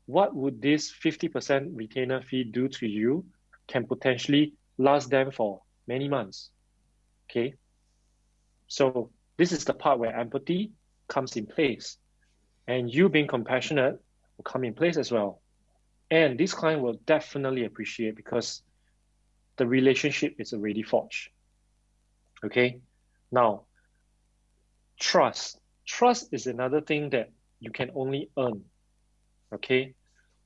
what would this 50% retainer fee do to you can potentially last them for many months. Okay. So this is the part where empathy comes in place, and you being compassionate will come in place as well. And this client will definitely appreciate because the relationship is already forged. Okay. Now, trust. Trust is another thing that you can only earn. Okay.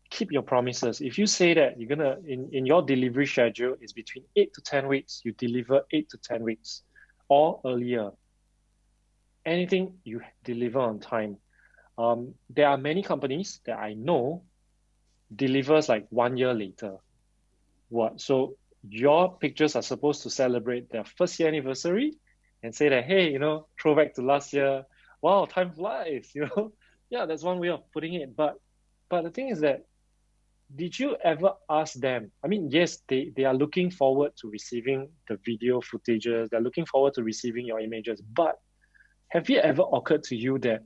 Keep your promises. If you say that you're gonna in your delivery schedule is between 8 to 10 weeks, you deliver 8 to 10 weeks or earlier. Anything you deliver on time. There are many companies that I know delivers like 1 year later. What? So your pictures are supposed to celebrate their first year anniversary and say that, hey, throw back to last year. Wow, time flies, Yeah, that's one way of putting it. But the thing is that, did you ever ask them? I mean, yes, they are looking forward to receiving the video footages. They're looking forward to receiving your images. But have it ever occurred to you that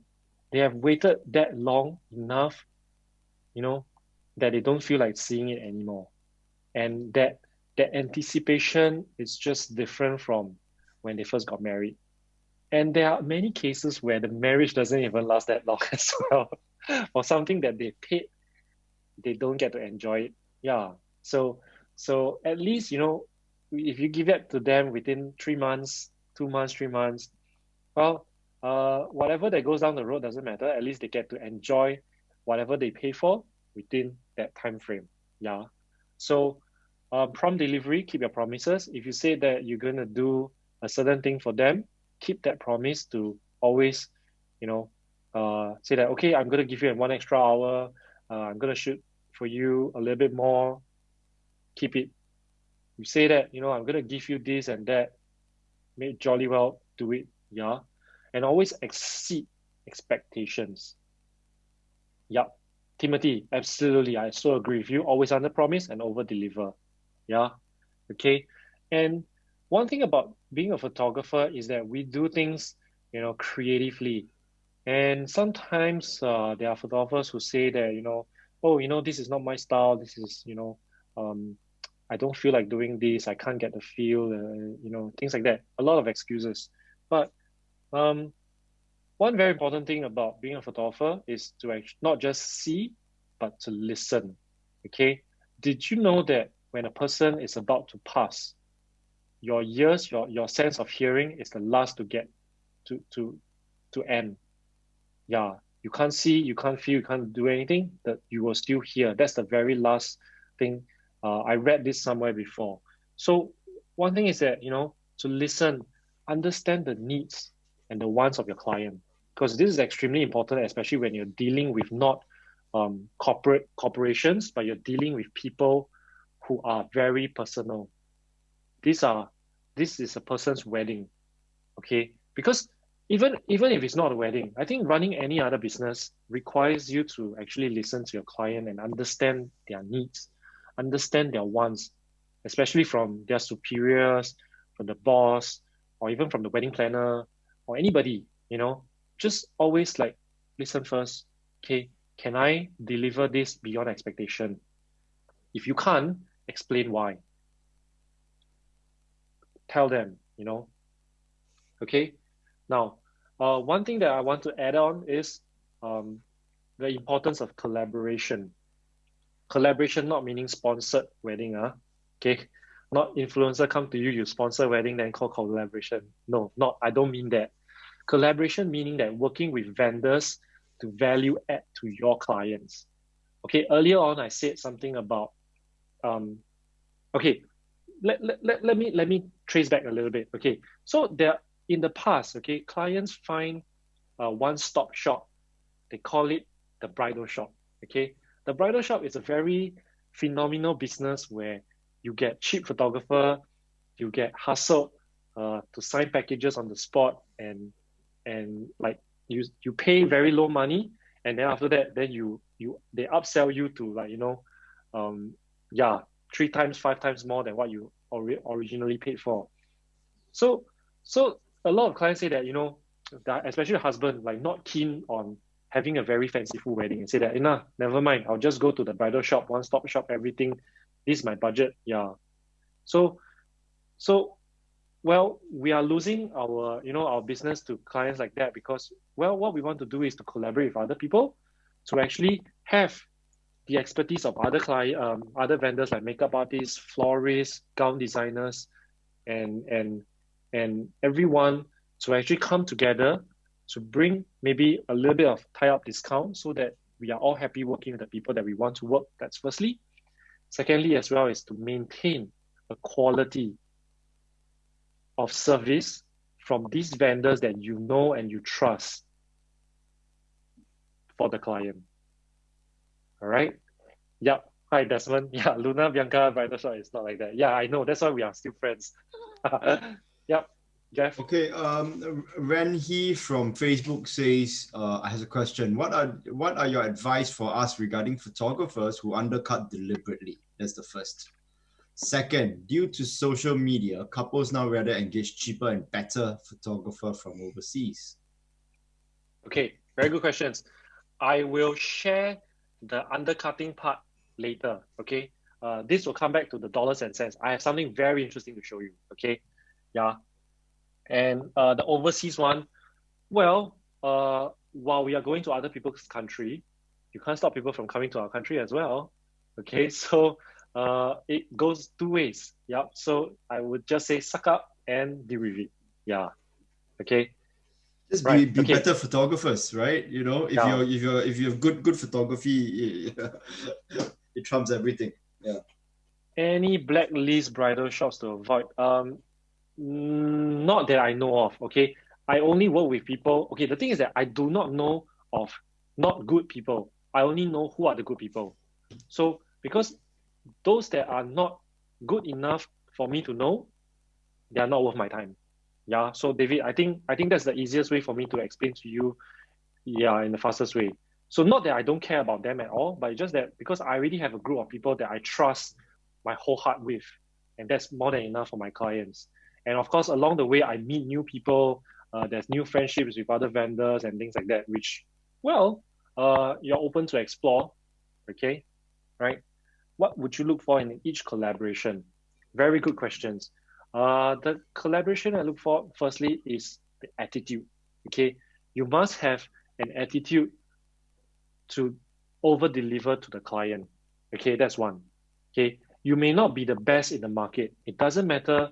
they have waited that long enough, that they don't feel like seeing it anymore? And that anticipation is just different from when they first got married. And there are many cases where the marriage doesn't even last that long as well. For something that they paid, they don't get to enjoy it. Yeah. So at least, if you give it to them within 3 months, 2 months, 3 months, well, whatever that goes down the road doesn't matter. At least they get to enjoy whatever they pay for within that time frame. Yeah. So prompt delivery, keep your promises. If you say that you're going to do a certain thing for them, keep that promise to always, say that, okay, I'm going to give you 1 extra hour. I'm going to shoot for you a little bit more. Keep it. You say that, I'm going to give you this and that. May jolly well do it. Yeah. And always exceed expectations. Yeah. Timothy, absolutely. I so agree with you. Always under promise and over deliver. Yeah. Okay. And one thing about being a photographer is that we do things, creatively. And sometimes there are photographers who say that, oh, this is not my style. This is, I don't feel like doing this. I can't get the feel, things like that. A lot of excuses. But one very important thing about being a photographer is to not just see, but to listen. Okay. Did you know that when a person is about to pass, your ears, your sense of hearing is the last to get to end? Yeah, you can't see, you can't feel, you can't do anything, that you will still hear. That's the very last thing. I read this somewhere before. So one thing is that, to listen, understand the needs and the wants of your client, because this is extremely important, especially when you're dealing with not corporations, but you're dealing with people who are very personal. This is a person's wedding, okay? Because even if it's not a wedding, I think running any other business requires you to actually listen to your client and understand their needs, understand their wants, especially from their superiors, from the boss, or even from the wedding planner, or anybody, just always like listen first. Okay, can I deliver this beyond expectation? If you can't, explain why. Tell them, okay? Now, one thing that I want to add on is the importance of collaboration. Collaboration not meaning sponsored wedding, okay? Not influencer come to you, you sponsor wedding, then call collaboration. No, I don't mean that. Collaboration meaning that working with vendors to value add to your clients. Okay, earlier on I said something about, okay, let me trace back a little bit. Okay, so there in the past, okay, clients find a one-stop shop. They call it the bridal shop. Okay, the bridal shop is a very phenomenal business where you get cheap photographer, you get hustled to sign packages on the spot, and like you pay very low money, and then after that, then they upsell you to like yeah, 3 times, 5 times more than what you originally paid for. So a lot of clients say that, that especially the husband, like not keen on having a very fanciful wedding and say that, nah, never mind, I'll just go to the bridal shop, one-stop shop, everything. This is my budget. Yeah. So well, we are losing our, our business to clients like that because, well, what we want to do is to collaborate with other people to actually have the expertise of other vendors like makeup artists, florists, gown designers, and everyone to actually come together to bring maybe a little bit of tie-up discount so that we are all happy working with the people that we want to work. That's firstly. Secondly, as well, is to maintain a quality of service from these vendors that you know and you trust for the client. All right? Yep. Hi, Desmond. Yeah, Luna Bianca Bridal Shop is not like that. Yeah, I know. That's why we are still friends. Yep. Jeff? Okay, Ren He from Facebook says, has a question. What are your advice for us regarding photographers who undercut deliberately? That's the first. Second, due to social media, couples now rather engage cheaper and better photographer from overseas. Okay, very good questions. I will share the undercutting part later, okay? This will come back to the dollars and cents. I have something very interesting to show you, okay? Yeah. And the overseas one, well, while we are going to other people's country, you can't stop people from coming to our country as well, okay? So it goes two ways, yeah? So I would just say suck up and deal with it, yeah, okay? Just be better photographers, right? You know, if you have good photography, it trumps everything. Yeah. Any blacklist bridal shops to avoid? Not that I know of. Okay, I only work with people. Okay, the thing is that I do not know of not good people. I only know who are the good people. So because those that are not good enough for me to know, they are not worth my time. Yeah. So David, I think that's the easiest way for me to explain to you. Yeah, in the fastest way. So not that I don't care about them at all, but just that because I already have a group of people that I trust my whole heart with, and that's more than enough for my clients. And of course, along the way, I meet new people. There's new friendships with other vendors and things like that, which, well, you're open to explore. Okay, right? What would you look for in each collaboration? Very good questions. The collaboration I look for, firstly, is the attitude. Okay, you must have an attitude to over deliver to the client. Okay, that's one. Okay, you may not be the best in the market. It doesn't matter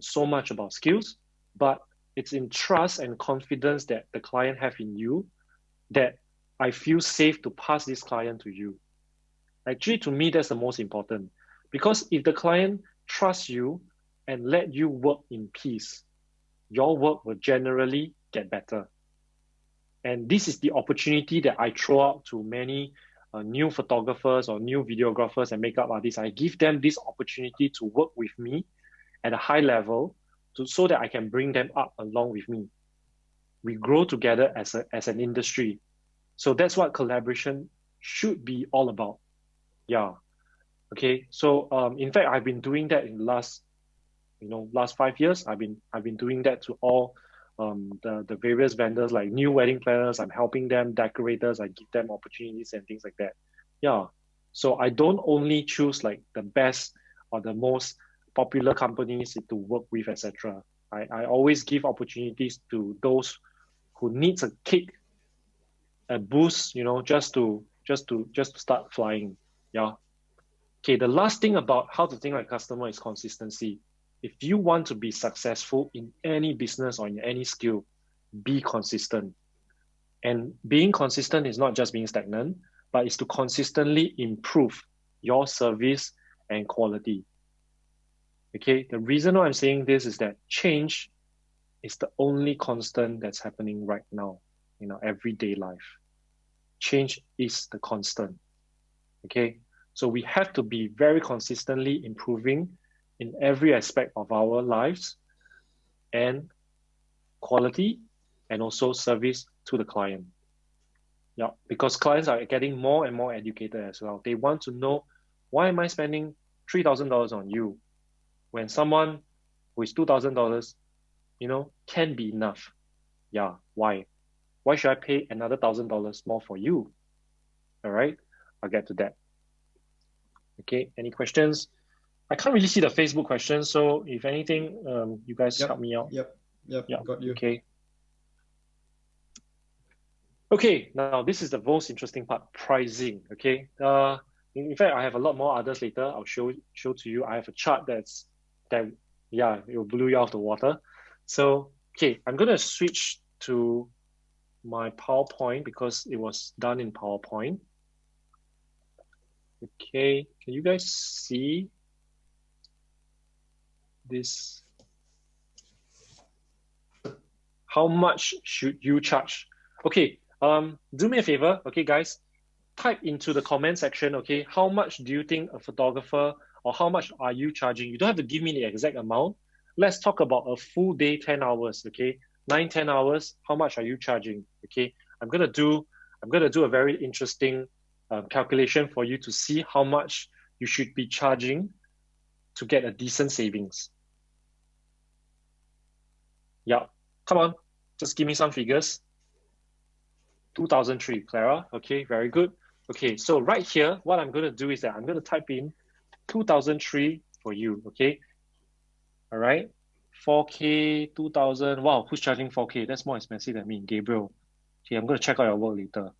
so much about skills, but it's in trust and confidence that the client have in you that I feel safe to pass this client to you. Actually, to me, that's the most important, because if the client trusts you and let you work in peace, your work will generally get better. And this is the opportunity that I throw out to many new photographers or new videographers and makeup artists. I give them this opportunity to work with me at a high level so that I can bring them up along with me. We grow together as an industry. So that's what collaboration should be all about. Yeah. Okay. So in fact, I've been doing that in the last 5 years. I've been doing that to all the various vendors, like new wedding planners. I'm helping them, decorators. I give them opportunities and things like that. Yeah. So I don't only choose like the best or the most popular companies to work with, etc. I always give opportunities to those who needs a kick, a boost, just to start flying. Yeah. Okay. The last thing about how to think like customer is consistency. If you want to be successful in any business or in any skill, be consistent. And being consistent is not just being stagnant, but it's to consistently improve your service and quality. Okay, the reason why I'm saying this is that change is the only constant that's happening right now in our everyday life. Change is the constant. Okay, so we have to be very consistently improving in every aspect of our lives and quality and also service to the client. Yeah, because clients are getting more and more educated as well. They want to know, why am I spending $3,000 on you when someone who is $2,000, can be enough? Yeah, why? Why should I pay another $1,000 more for you? All right, I'll get to that. Okay, any questions? I can't really see the Facebook questions, so if anything, you guys help me out. Yep, got you. Okay. Okay, now this is the most interesting part, pricing. Okay, in fact, I have a lot more others later. I'll show to you. I have a chart that it will blow you out of the water. So okay, I'm gonna switch to my PowerPoint because it was done in PowerPoint. Okay, can you guys see this? How much should you charge? Okay, do me a favor, okay, guys, type into the comment section, okay, how much do you think a photographer, or how much are you charging? You don't have to give me the exact amount. Let's talk about a full day, 10 hours, okay, 9-10 hours. How much are you charging? Okay, I'm gonna do a very interesting calculation for you to see how much you should be charging to get a decent savings. Yeah, come on, just give me some figures. 2003, Clara. Okay, very good. Okay, so right here, what I'm going to do is that I'm going to type in 2003 for you. Okay, all right, 4K, 2000. Wow, who's charging 4K? That's more expensive than me, Gabriel. Okay, I'm going to check out your work later.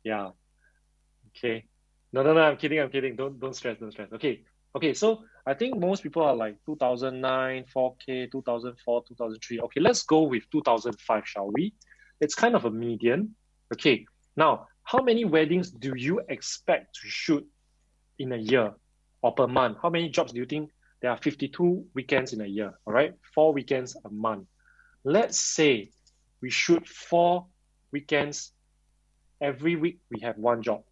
Yeah. Okay. No, I'm kidding. Don't stress. Okay, so I think most people are like 2009, 4K, 2004, 2003. Okay, let's go with 2005, shall we? It's kind of a median. Okay, now, how many weddings do you expect to shoot in a year or per month? How many jobs do you think? There are 52 weekends in a year, all right? 4 weekends a month. Let's say we shoot 4 weekends. Every week we have 1 job.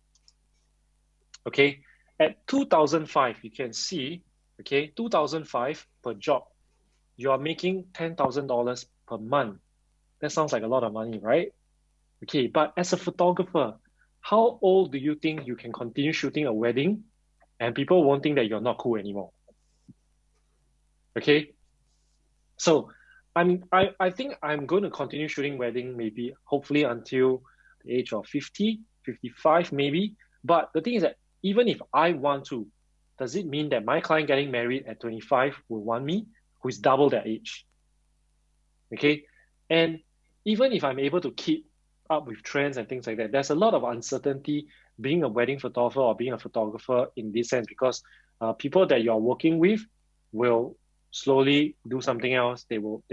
Okay, at 2005, you can see, okay, 2005 per job, you are making $10,000 per month. That sounds like a lot of money, right? Okay, but as a photographer, how old do you think you can continue shooting a wedding and people won't think that you're not cool anymore? Okay, so I think I'm going to continue shooting wedding maybe hopefully until the age of 50, 55 maybe. But the thing is that even if I want to, does it mean that my client getting married at 25 will want me, who is double their age? Okay, and even if I'm able to keep up with trends and things like that, there's a lot of uncertainty being a wedding photographer or being a photographer in this sense, because people that you're working with will slowly do something else. They will,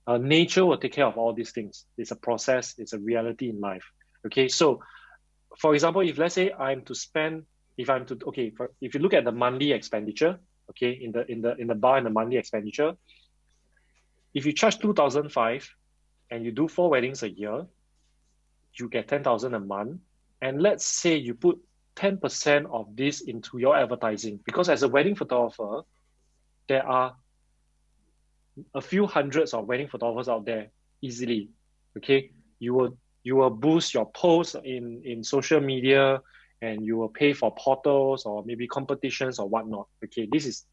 nature will take care of all these things. It's a process. It's a reality in life. Okay, so for example, if let's say if you look at the monthly expenditure, okay, in the bar and the monthly expenditure, if you charge 2005 and you do 4 weddings a year, you get 10,000 a month. And let's say you put 10% of this into your advertising, because as a wedding photographer, there are a few hundreds of wedding photographers out there easily. Okay, you will boost your posts in social media, and you will pay for portals or maybe competitions or whatnot. Okay, this is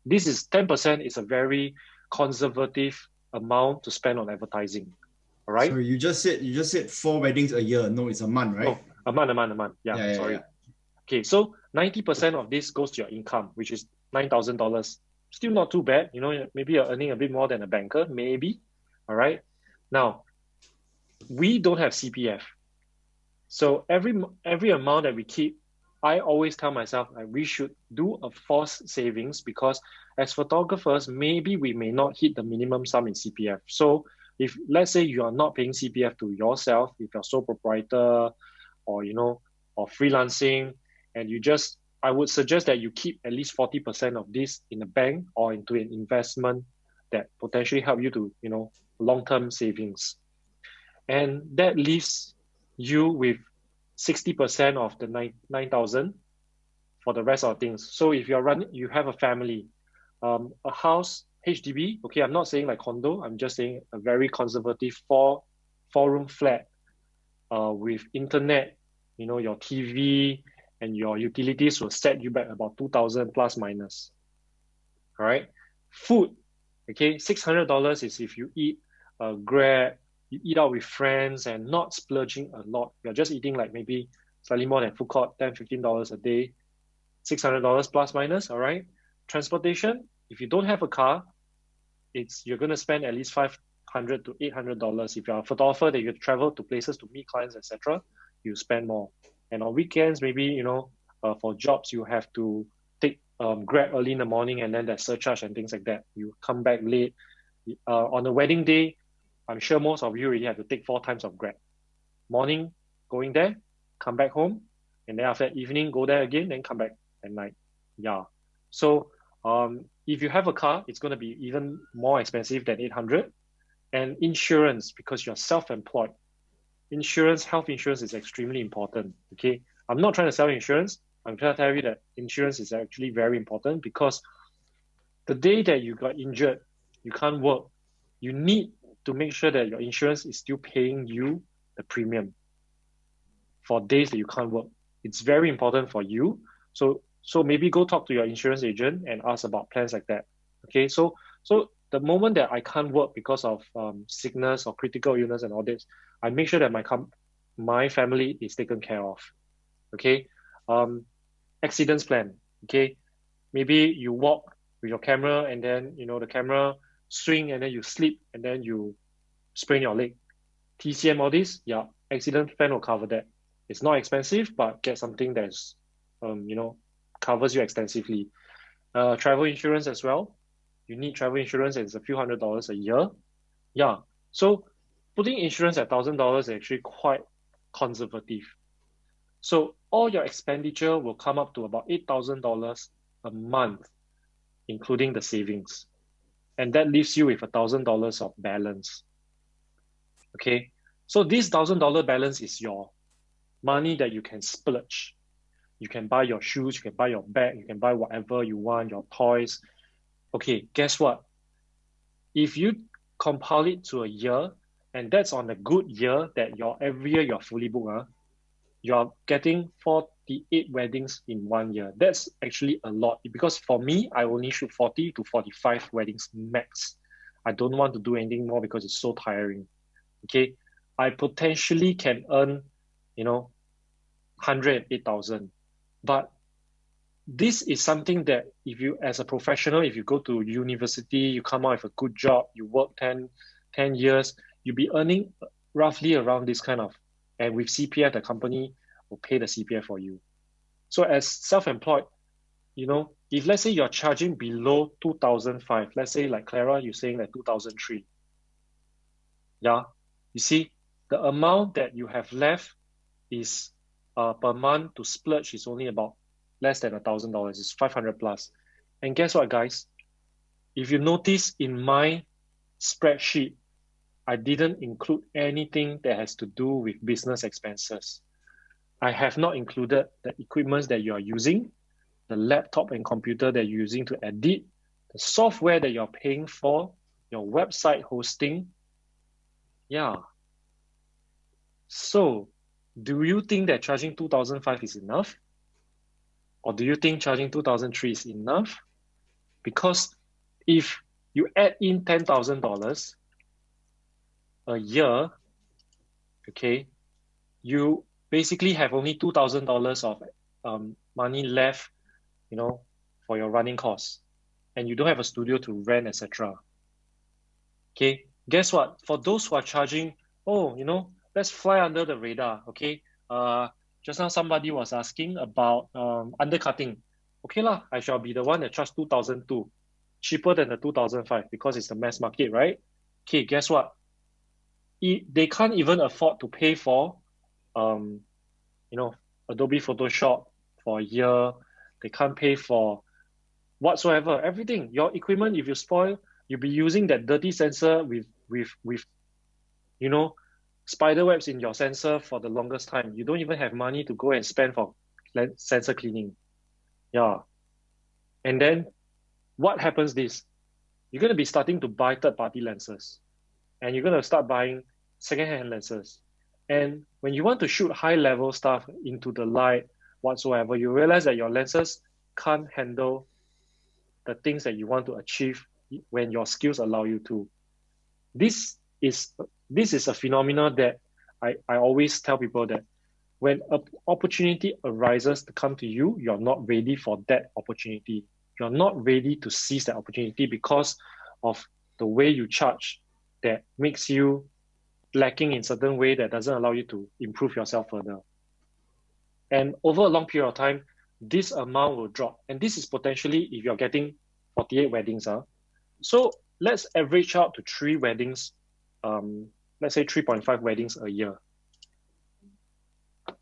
10% is a very conservative amount to spend on advertising. All right. So you just said 4 weddings a year. No, it's a month, right? Oh, a month. Yeah, sorry. Yeah. Okay, so 90% of this goes to your income, which is $9,000. Still not too bad. Maybe you're earning a bit more than a banker, maybe. All right. Now, we don't have CPF. So every amount that we keep, I always tell myself we should do a forced savings, because as photographers, maybe we may not hit the minimum sum in CPF. So if let's say you are not paying CPF to yourself, if you're sole proprietor or freelancing, and I would suggest that you keep at least 40% of this in the bank or into an investment that potentially help you to, long-term savings. And that leaves you with 60% of the 9,000 for the rest of things. So if you have a family, a house, HDB, okay, I'm not saying like condo, I'm just saying a very conservative 4-room flat with internet, your TV and your utilities will set you back about 2,000 plus minus. All right, food, okay, $600 is if you eat Grab, you eat out with friends and not splurging a lot. You're just eating like maybe slightly more than food court, $10, $15 a day, $600 plus minus, all right? Transportation, if you don't have a car, you're going to spend at least $500 to $800. If you're a photographer that you travel to places to meet clients, etc., you spend more. And on weekends, maybe, for jobs, you have to take Grab early in the morning, and then there's surcharge and things like that. You come back late. On a wedding day, I'm sure most of you already have to take 4 times of Grab. Morning, going there, come back home, and then after evening, go there again, then come back at night. Yeah. So if you have a car, it's going to be even more expensive than 800. And insurance, because you're self-employed, health insurance is extremely important. Okay. I'm not trying to sell insurance. I'm trying to tell you that insurance is actually very important, because the day that you got injured, you can't work, you need to make sure that your insurance is still paying you the premium for days that you can't work. It's very important for you. So maybe go talk to your insurance agent and ask about plans like that. Okay, so the moment that I can't work because of sickness or critical illness and all this, I make sure that my family is taken care of. Okay, accidents plan. Okay, maybe you walk with your camera and then the camera swing and then you slip and then you sprain your leg. TCM, all this, yeah, accident plan will cover that. It's not expensive, but get something that's covers you extensively. Travel insurance as well. You need travel insurance, and it's a few $100s a year. Yeah. So putting insurance at $1,000 is actually quite conservative. So all your expenditure will come up to about $8,000 a month, including the savings. And that leaves you with $1,000 of balance. Okay. So this $1,000 balance is your money that you can splurge. You can buy your shoes, you can buy your bag, you can buy whatever you want, your toys. Okay, guess what? If you compile it to a year, and that's on a good year that every year you're fully booked, you're getting 48 weddings in 1 year. That's actually a lot, because for me, I only shoot 40 to 45 weddings max. I don't want to do anything more because it's so tiring. Okay, I potentially can earn, 108,000. But this is something that if you, as a professional, if you go to university, you come out with a good job, you work 10 years, you'll be earning roughly around this kind of, and with CPF, the company will pay the CPF for you. So as self-employed, if let's say you're charging below 2005, let's say like Clara, you're saying like 2003. Yeah, you see, the amount that you have left is per month to splurge is only about less than $1,000. It's 500 plus. And guess what, guys? If you notice in my spreadsheet, I didn't include anything that has to do with business expenses. I have not included the equipment that you are using, the laptop and computer that you're using to edit, the software that you're paying for, your website hosting. Yeah. So, do you think that charging 2005 is enough? Or do you think charging 2003 is enough? Because if you add in $10,000 a year, okay, you basically have only $2,000 of money left, for your running costs, and you don't have a studio to rent, etc. Okay, guess what? For those who are charging, let's fly under the radar. Okay, just now somebody was asking about undercutting. Okay lah, I shall be the one that charge 2002, cheaper than the 2005 because it's the mass market, right? Okay, guess what? They can't even afford to pay for, Adobe Photoshop for a year. They can't pay for whatsoever, everything. Your equipment, if you spoil, you'll be using that dirty sensor with spider webs in your sensor for the longest time. You don't even have money to go and spend for sensor cleaning. Yeah. And then what happens is you're going to be starting to buy third-party lenses, and you're going to start buying second-hand lenses. And when you want to shoot high-level stuff into the light whatsoever, you realize that your lenses can't handle the things that you want to achieve when your skills allow you to. This this is a phenomena that I always tell people that when an opportunity arises to come to you, you're not ready for that opportunity. You're not ready to seize that opportunity because of the way you charge that makes you lacking in certain way that doesn't allow you to improve yourself further. And over a long period of time, this amount will drop. And this is potentially if you're getting 48 weddings. So let's average out to 3 weddings, let's say 3.5 weddings a year.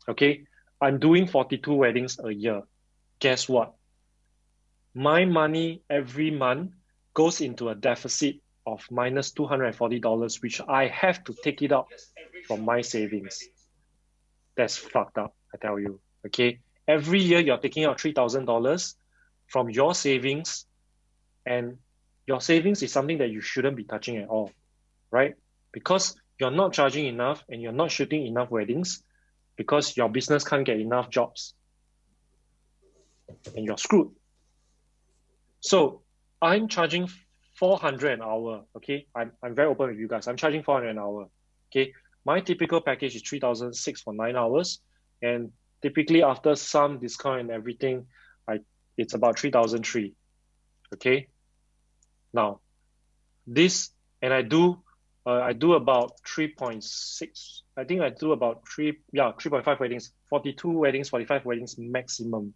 Okay, I'm doing 42 weddings a year. Guess what? My money every month goes into a deficit of minus $240, which I have to take it out from my savings. That's fucked up, I tell you. Okay, every year you're taking out $3,000 from your savings, and your savings is something that you shouldn't be touching at all, right? Because you're not charging enough and you're not shooting enough weddings because your business can't get enough jobs and you're screwed. So I'm charging 400 an hour, okay? I'm very open with you guys. I'm charging 400 an hour, okay? My typical package is 3,006 for 9 hours. And typically after some discount and everything, it's about 3,003, okay? Now, this, and I do about 3.6. I think I do about 3.5 weddings, 42 weddings, 45 weddings maximum.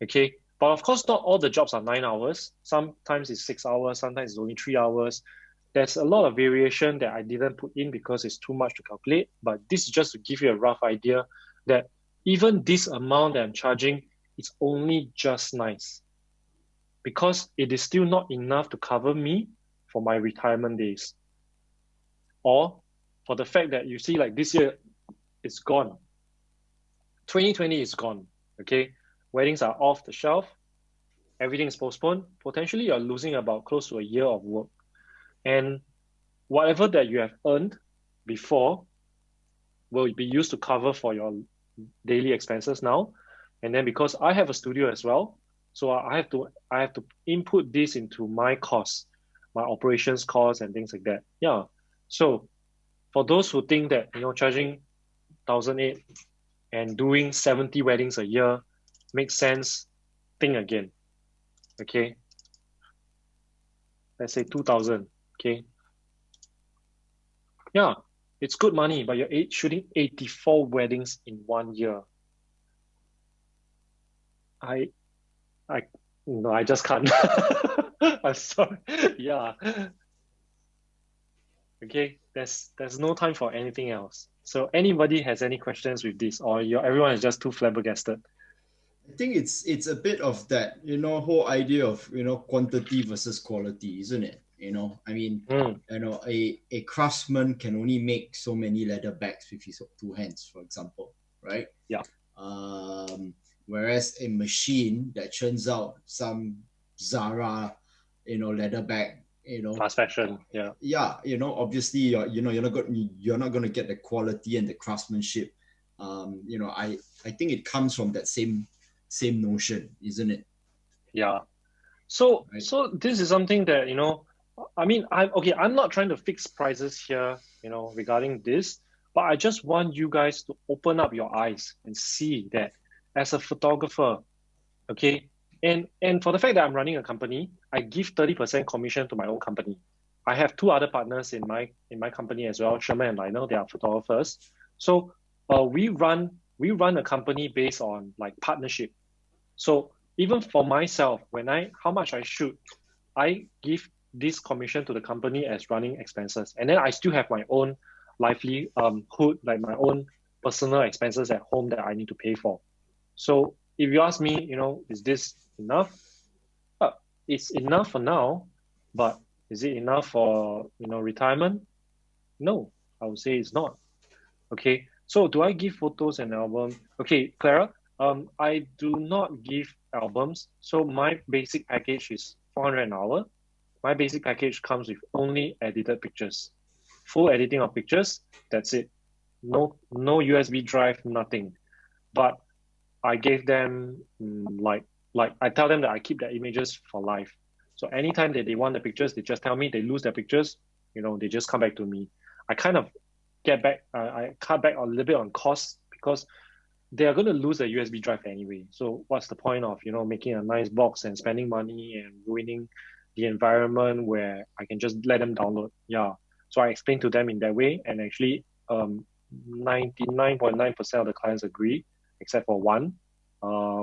Okay. But of course, not all the jobs are 9 hours. Sometimes it's 6 hours, sometimes it's only 3 hours. There's a lot of variation that I didn't put in because it's too much to calculate. But this is just to give you a rough idea that even this amount that I'm charging is only just nice, because it is still not enough to cover me for my retirement days. Or for the fact that you see, like this year, it's gone. 2020 is gone, okay? Weddings are off the shelf. Everything is postponed. Potentially, you're losing about close to a year of work. And whatever that you have earned before will be used to cover for your daily expenses now. And then because I have a studio as well, so I have to input this into my costs, my operations costs and things like that. Yeah. So for those who think that, charging 1,008 and doing 70 weddings a year makes sense, think again. Okay. Let's say 2,000. Okay. Yeah, it's good money, but you're shooting 84 weddings in 1 year. No, I just can't. I'm sorry. Yeah. Okay, there's no time for anything else. So anybody has any questions with this, or everyone is just too flabbergasted? I think it's a bit of that, whole idea of, quantity versus quality, isn't it? I mean, a craftsman can only make so many leather bags with his 2 hands, for example, right? Yeah. Whereas a machine that churns out some Zara, leather bag, fast fashion, yeah. Yeah, obviously you're not going to get the quality and the craftsmanship. I think it comes from that same notion, isn't it? Yeah. So this is something that, I mean, I'm not trying to fix prices here, regarding this, but I just want you guys to open up your eyes and see that as a photographer, okay, and for the fact that I'm running a company, I give 30% commission to my own company. I have 2 other partners in my company as well, Sherman and Lionel. They are photographers. So we run a company based on like partnership. So even for myself, how much I shoot, I give this commission to the company as running expenses, and then I still have my own livelihood, like my own personal expenses at home that I need to pay for. So if you ask me, is this enough? It's enough for now, but is it enough for retirement? No, I would say it's not. Okay, so do I give photos and album? Okay, Clara, I do not give albums. So my basic package is 400 an hour. My basic package comes with only edited pictures, full editing of pictures. That's it. No USB drive, nothing. But I gave them like I tell them that I keep their images for life. So anytime that they want the pictures, they just tell me. They lose their pictures, they just come back to me. I kind of I cut back a little bit on costs because they are going to lose a USB drive anyway. So what's the point of, making a nice box and spending money and ruining the environment where I can just let them download? Yeah. So I explained to them in that way, and actually 99.9% of the clients agree, except for one,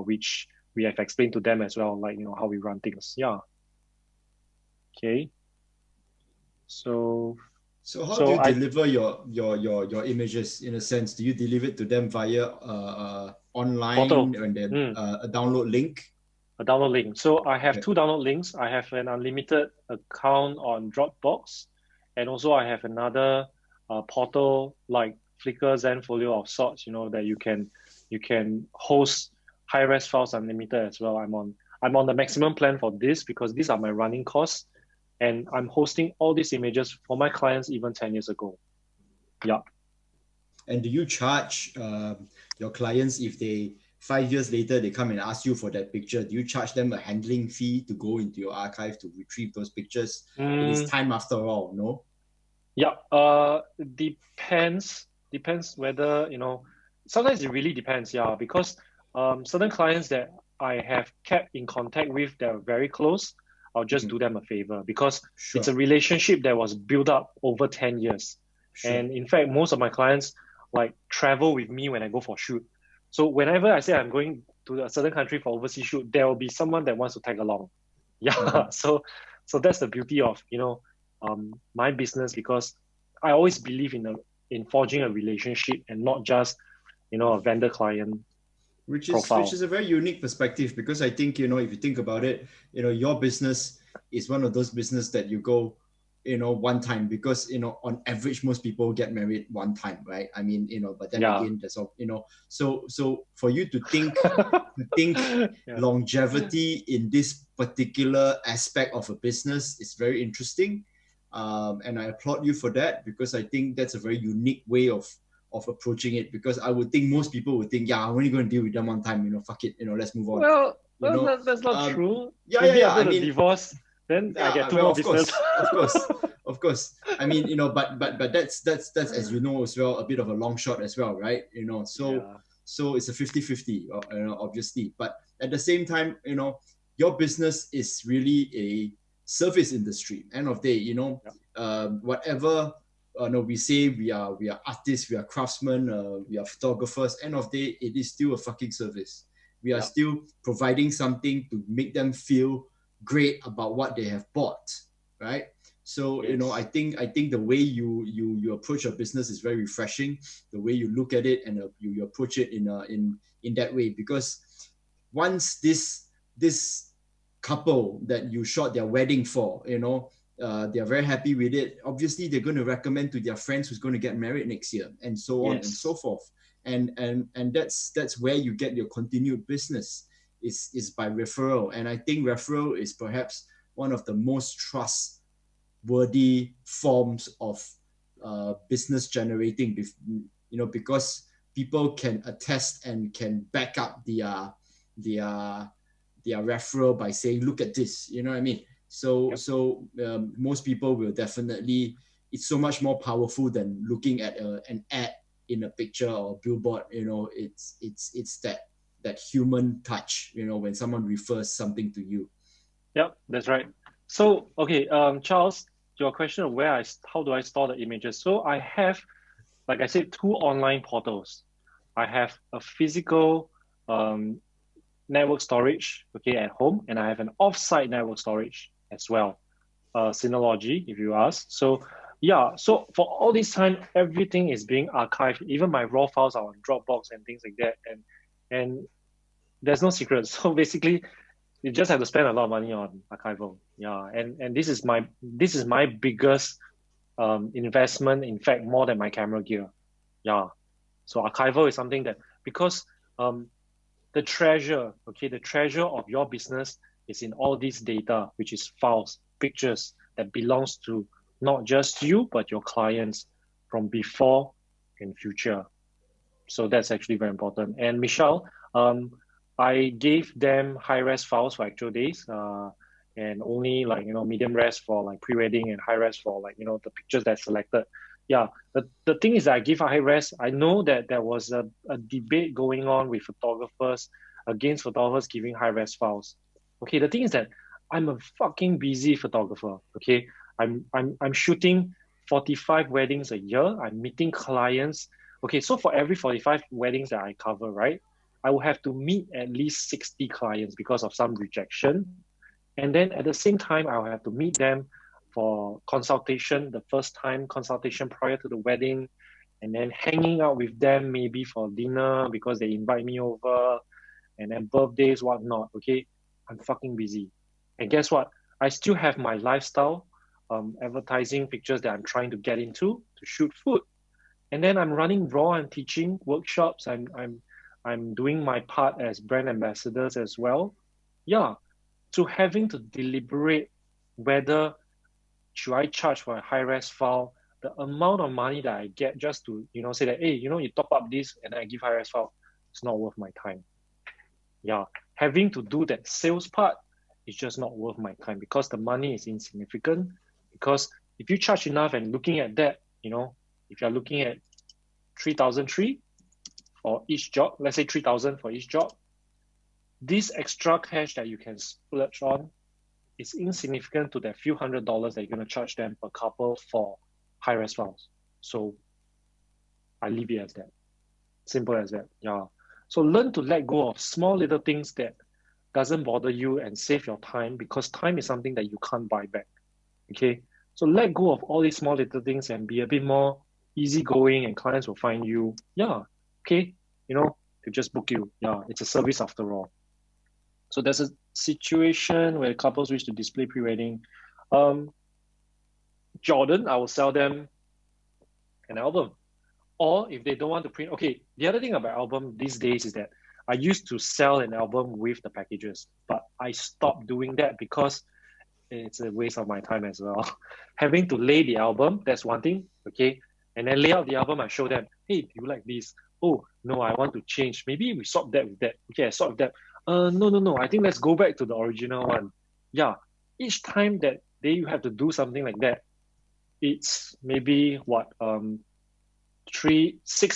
which we have explained to them as well, like, how we run things. Yeah. Okay. So how do you deliver your images in a sense? Do you deliver it to them via online portal, and then a download link? A download link. So I have two download links. I have an unlimited account on Dropbox, and also I have another portal like Flickr, Zenfolio of sorts, that you can host high-res files unlimited as well. I'm on the maximum plan for this because these are my running costs, and I'm hosting all these images for my clients even 10 years ago. Yeah. And do you charge your clients if they 5 years later they come and ask you for that picture? Do you charge them a handling fee to go into your archive to retrieve those pictures? It is time after all, no? Yeah. Depends whether, sometimes it really depends, yeah, because certain clients that I have kept in contact with that are very close, I'll just do them a favor because it's a relationship that was built up over 10 years. And in fact, most of my clients like travel with me when I go for shoot. So whenever I say I'm going to a certain country for overseas shoot, there will be someone that wants to tag along. Yeah. So that's the beauty of, my business, because I always believe in forging a relationship and not just, a vendor client. Which is a very unique perspective, because I think, if you think about it, your business is one of those business that you go, one time, because, on average, most people get married one time, right? I mean, but then again, that's all, so for you to think, longevity in this particular aspect of a business is very interesting. And I applaud you for that, because I think that's a very unique way of approaching it, because I would think most people would think, I'm only going to deal with them one time, fuck it, let's move on. Well, that's not true. Maybe after the divorce, then I get two more business. Of course. I mean, but that's as you know as well, a bit of a long shot as well, right? So it's a 50-50, obviously. But at the same time, your business is really a service industry. End of day, whatever. We say we are artists, we are craftsmen, we are photographers. End of day, it is still a fucking service. We are still providing something to make them feel great about what they have bought, right? So I think the way you approach your business is very refreshing. The way you look at it and you approach it in that way, because once this couple that you shot their wedding for, they're very happy with it. Obviously, they're going to recommend to their friends who's going to get married next year, and so on and so forth. And that's where you get your continued business is by referral. And I think referral is perhaps one of the most trustworthy forms of business generating, because people can attest and can back up their referral by saying, look at this, you know what I mean? So most people will definitely, it's so much more powerful than looking at an ad in a picture or a billboard. It's that human touch, when someone refers something to you. Yep, that's right. So, okay, Charles, your question of how do I store the images? So I have, like I said, 2 online portals. I have a physical network storage, at home, and I have an offsite network storage as well, Synology, if you ask. So for all this time, everything is being archived. Even my raw files are on Dropbox and things like that, and there's no secret. So basically, you just have to spend a lot of money on archival. And this is my biggest investment, in fact, more than my camera gear. So archival is something that, because the treasure of your business is in all this data, which is files, pictures that belongs to not just you, but your clients from before and future. So that's actually very important. And Michelle, I gave them high-res files for actual days, and only like, medium res for like pre-wedding and high res for like, the pictures that's selected. Yeah, the thing is that I give a high res. I know that there was a debate going on with photographers against photographers giving high res files. Okay, the thing is that I'm a fucking busy photographer. Okay, I'm shooting 45 weddings a year. I'm meeting clients. Okay, so for every 45 weddings that I cover, right, I will have to meet at least 60 clients because of some rejection. And then at the same time, I'll have to meet them for consultation, the first time consultation prior to the wedding, and then hanging out with them maybe for dinner because they invite me over, and then birthdays, whatnot. Okay, I'm fucking busy. And guess what? I still have my lifestyle, advertising pictures that I'm trying to get into to shoot food. And then I'm running raw and teaching workshops. I'm doing my part as brand ambassadors as well. Yeah. So having to deliberate whether should I charge for a high res file, the amount of money that I get just to, say that, hey, you top up this and I give high res file, it's not worth my time. Yeah. Having to do that sales part is just not worth my time because the money is insignificant. Because if you charge enough and looking at that, if you're looking at 3,003 for each job, let's say 3,000 for each job, this extra cash that you can splurge on is insignificant to that few $100s that you're going to charge them per couple for high-res files. So I leave it as that. Simple as that. Yeah. So learn to let go of small little things that doesn't bother you and save your time, because time is something that you can't buy back. Okay. So let go of all these small little things and be a bit more easygoing, and clients will find you. Yeah. Okay. To just book you. Yeah. It's a service after all. So there's a situation where couples wish to display pre-wedding. Jordan, I will sell them an album. Or if they don't want to print, okay, the other thing about album these days is that I used to sell an album with the packages, but I stopped doing that because it's a waste of my time as well. Having to lay the album, that's one thing, okay? And then lay out the album, I show them, hey, do you like this? Oh, no, I want to change. Maybe we swap that with that. Okay, I swap that. No. I think let's go back to the original one. Yeah. Each time that you have to do something like that, it's maybe 6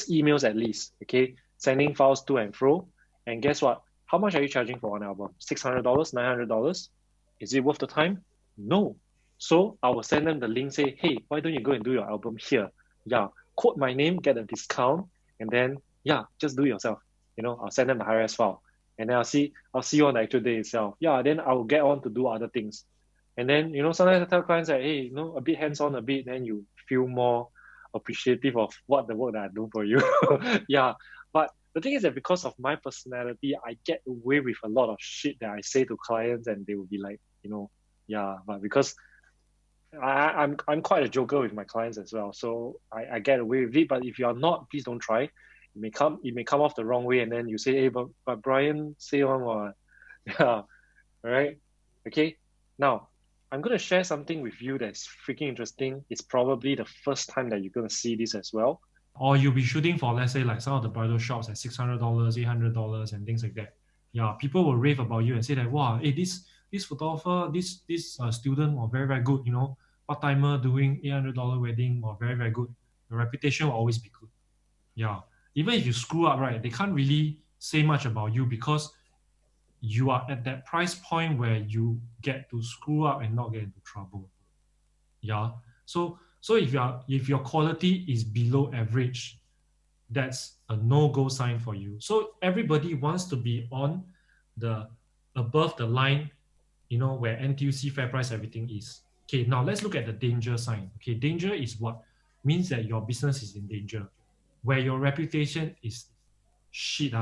emails at least. Okay, sending files to and fro. And guess what? How much are you charging for one album? $600, $900? Is it worth the time? No. So I will send them the link. Say, hey, why don't you go and do your album here? Yeah. Quote my name, get a discount, and then just do it yourself. I'll send them the high-res file. And then I'll see you on the actual day itself. Yeah, then I will get on to do other things. And then, sometimes I tell clients that, hey, a bit hands-on a bit, then you feel more appreciative of what the work that I do for you. Yeah. But the thing is that because of my personality, I get away with a lot of shit that I say to clients, and they will be like, yeah, but because I'm quite a joker with my clients as well. So I get away with it. But if you're not, please don't try. It may come off the wrong way, and then you say, hey, but Bryan say on what? Yeah, right? Okay. Now, I'm going to share something with you that's freaking interesting. It's probably the first time that you're going to see this as well. Or you'll be shooting for, let's say, like some of the bridal shops at $600, $800, and things like that. Yeah, people will rave about you and say that, wow, hey, this photographer, this student was very, very good, part-timer doing $800 wedding or very, very good. The reputation will always be good. Yeah. Even if you screw up, right, they can't really say much about you because you are at that price point where you get to screw up and not get into trouble. Yeah. So if your quality is below average, that's a no-go sign for you. So everybody wants to be on the above the line, where NTUC fair price everything is. Okay, now let's look at the danger sign. Okay, danger is what means that your business is in danger, where your reputation is shit,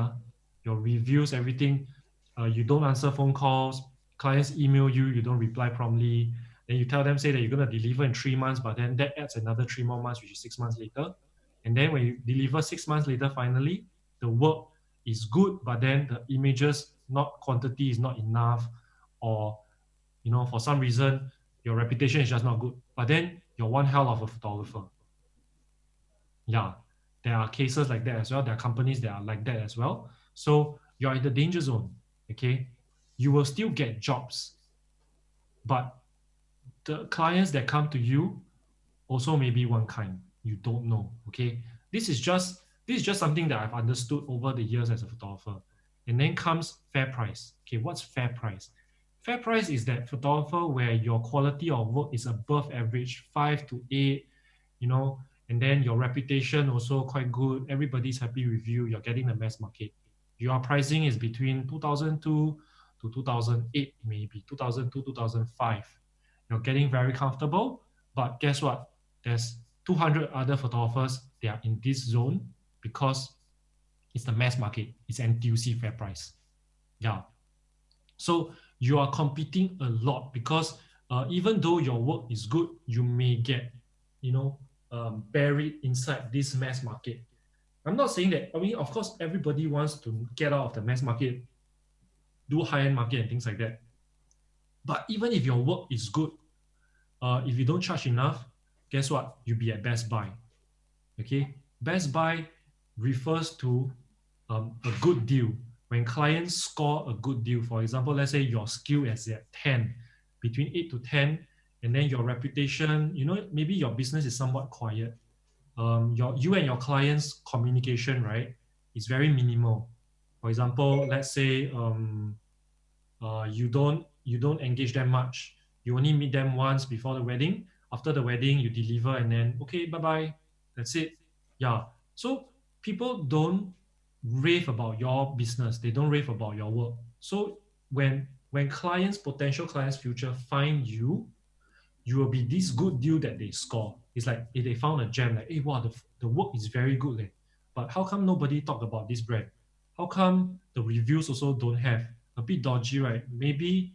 your reviews, everything, you don't answer phone calls, clients email you, you don't reply promptly, then you tell them, say that you're going to deliver in 3 months, but then that adds another 3 more months, which is 6 months later. And then when you deliver 6 months later, finally, the work is good, but then the images, quantity is not enough, or, for some reason, your reputation is just not good. But then you're one hell of a photographer. Yeah, there are cases like that as well. There are companies that are like that as well. So you're in the danger zone, okay? You will still get jobs. but the clients that come to you also may be one kind. You don't know. Okay. This is just something that I've understood over the years as a photographer. And then comes fair price. Okay, what's fair price? Fair price is that photographer where your quality of work is above average, 5 to 8, you know, and then your reputation also quite good. Everybody's happy with you. You're getting the mass market. Your pricing is between 2002 to 2008, maybe 2002, 2005. You're getting very comfortable. But guess what? There's 200 other photographers. They are in this zone because it's the mass market. It's NTUC fair price. Yeah. So you are competing a lot because even though your work is good, you may get, buried inside this mass market. I'm not saying that. I mean, of course, everybody wants to get out of the mass market, do high-end market and things like that. But even if your work is good, if you don't charge enough, guess what? You'll be at Best Buy. Okay, Best Buy refers to a good deal. When clients score a good deal, for example, let's say your skill is at 10, between 8 to 10, and then your reputation, maybe your business is somewhat quiet. You and your clients' communication, right, is very minimal. For example, let's say you don't engage them much. You only meet them once before the wedding. After the wedding, you deliver and then okay, bye bye. That's it. Yeah. So people don't rave about your business. They don't rave about your work. So when potential clients, future find you, you will be this good deal that they score. It's like if they found a gem, like, hey, wow, the work is very good. But how come nobody talk about this brand? How come the reviews also don't have? A bit dodgy, right? Maybe,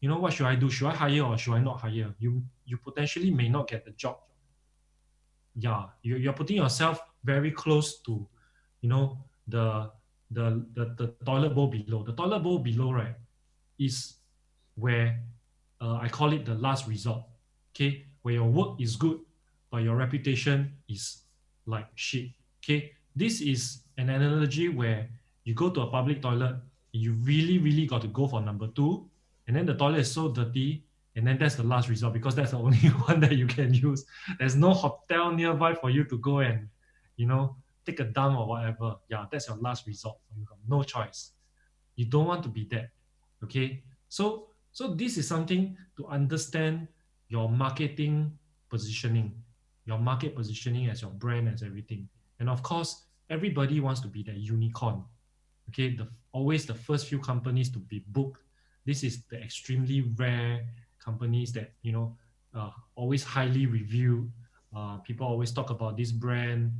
what should I do? Should I hire or should I not hire? You potentially may not get the job. Yeah, you're putting yourself very close to, the the toilet bowl below. The toilet bowl below, right, is where I call it the last resort. Okay, where your work is good, but your reputation is like shit. Okay, this is an analogy where you go to a public toilet, you really, really got to go for number two, and then the toilet is so dirty, and then that's the last resort because that's the only one that you can use. There's no hotel nearby for you to go and, take a dump or whatever. Yeah, that's your last resort. You got no choice. You don't want to be that. Okay, so this is something to understand your marketing positioning, your market positioning as your brand, as everything. And of course, everybody wants to be the unicorn. Okay, always the first few companies to be booked. This is the extremely rare companies that always highly reviewed. People always talk about this brand.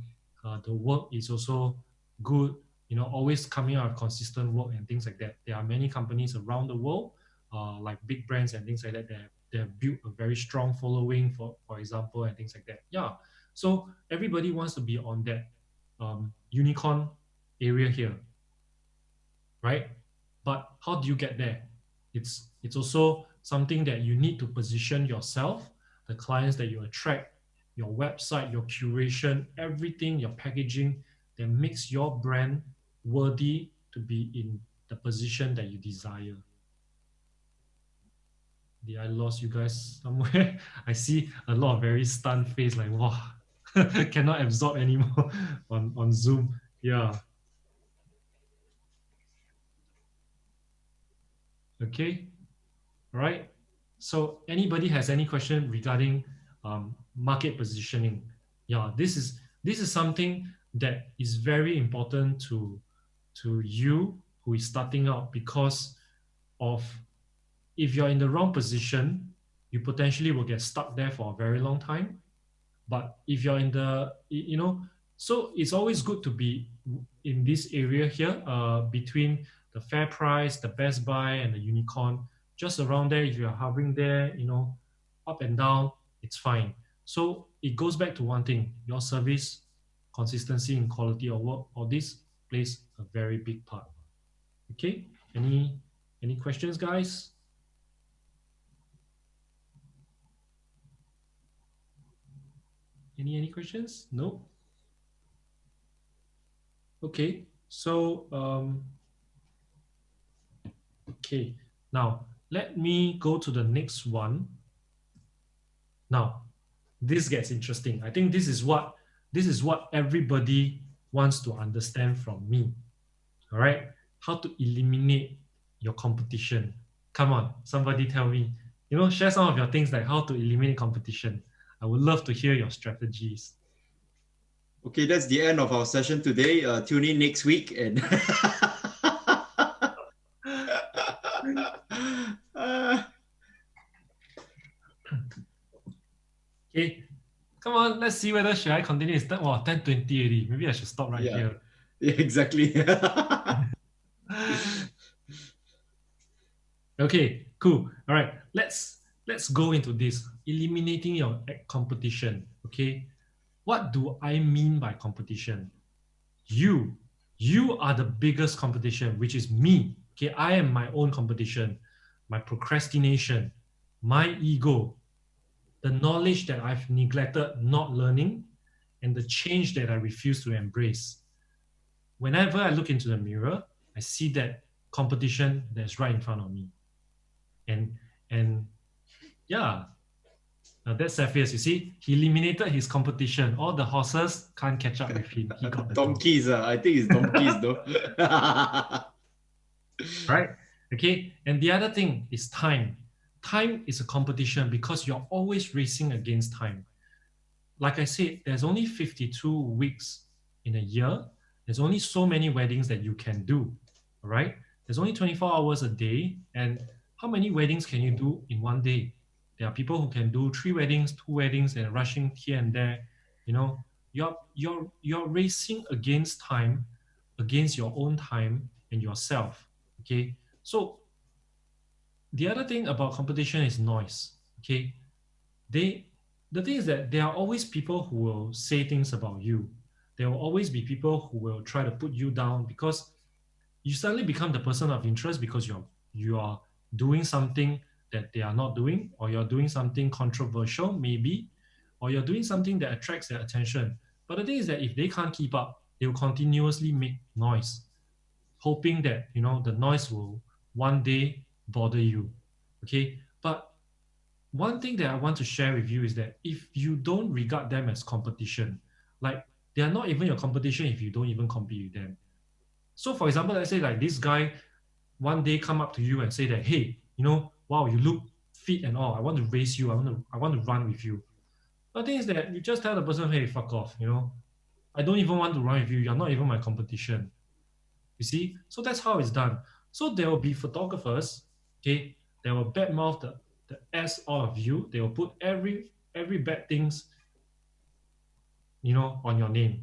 The work is also good. Always coming out of consistent work and things like that. There are many companies around the world, like big brands and things like that, that have built a very strong following, for example, and things like that. Yeah. So everybody wants to be on that unicorn area here, right? But how do you get there? It's also something that you need to position yourself, the clients that you attract, your website, your curation, everything, your packaging that makes your brand worthy to be in the position that you desire. Did I lost you guys somewhere? I see a lot of very stunned face, like, wow, cannot absorb anymore on Zoom. Yeah. Okay. All right. So anybody has any question regarding market positioning? Yeah, this is something that is very important to you who is starting out, because of if you're in the wrong position, you potentially will get stuck there for a very long time. But if you're in the, so it's always good to be in this area here, between the fair price, the Best Buy, and the unicorn. Just around there, if you're hovering there, up and down, it's fine. So it goes back to one thing: your service, consistency, and quality of work. All this plays a very big part. Okay. Any questions, guys? Any questions? No. Okay. So okay. Now let me go to the next one. Now, this gets interesting. I think this is what everybody wants to understand from me. All right, how to eliminate your competition. Come on, somebody tell me. Share some of your things like how to eliminate competition. I would love to hear your strategies. Okay, that's the end of our session today. Tune in next week and Okay, come on, let's see whether should I continue. It's 10:20 already. Maybe I should stop right here. Yeah, exactly. Okay, cool. All right, let's go into this. Eliminating your competition. Okay, what do I mean by competition? You are the biggest competition, which is me. Okay, I am my own competition. My procrastination, my ego, the knowledge that I've neglected not learning, and the change that I refuse to embrace. Whenever I look into the mirror, I see that competition that's right in front of me. And yeah, that's Cepheus. You see, he eliminated his competition. All the horses can't catch up with him. He got the donkeys. I think it's donkeys though. Right? Okay. And the other thing is time. Time is a competition because you're always racing against time. Like I said, there's only 52 weeks in a year. There's only so many weddings that you can do. All right. There's only 24 hours a day. And how many weddings can you do in one day? There are people who can do 3 weddings, 2 weddings, and rushing here and there. You're racing against time, against your own time and yourself. Okay. So the other thing about competition is noise. Okay. The thing is that there are always people who will say things about you. There will always be people who will try to put you down because you suddenly become the person of interest because you are doing something that they are not doing, or you're doing something controversial maybe, or you're doing something that attracts their attention. But the thing is that if they can't keep up, they will continuously make noise, hoping that the noise will one day bother you. Okay, but one thing that I want to share with you is that if you don't regard them as competition, like they are not even your competition if you don't even compete with them. So for example, let's say like this guy one day come up to you and say that, hey, wow, you look fit and all. I want to race you. I want to run with you. The thing is that you just tell the person, hey, fuck off. I don't even want to run with you. You're not even my competition. You see? So that's how it's done. So there will be photographers, okay, they will badmouth the ass out of you. They will put every bad things, on your name.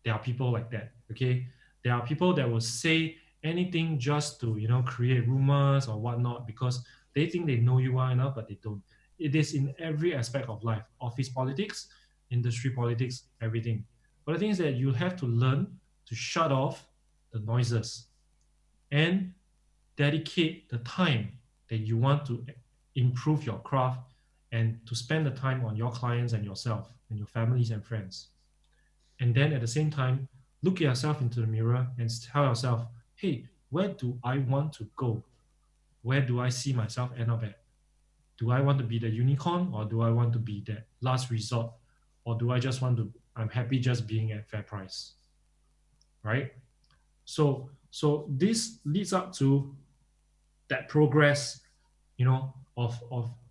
There are people like that, okay? There are people that will say anything just to, create rumors or whatnot because they think they know you well enough, but they don't. It is in every aspect of life, office politics, industry politics, everything. But the thing is that you have to learn to shut off the noises and dedicate the time that you want to improve your craft and to spend the time on your clients and yourself and your families and friends. And then at the same time, look at yourself into the mirror and tell yourself, hey, where do I want to go? Where do I see myself end up at? Do I want to be the unicorn, or do I want to be that last resort? Or do I just I'm happy just being at fair price, right? So this leads up to that progress, of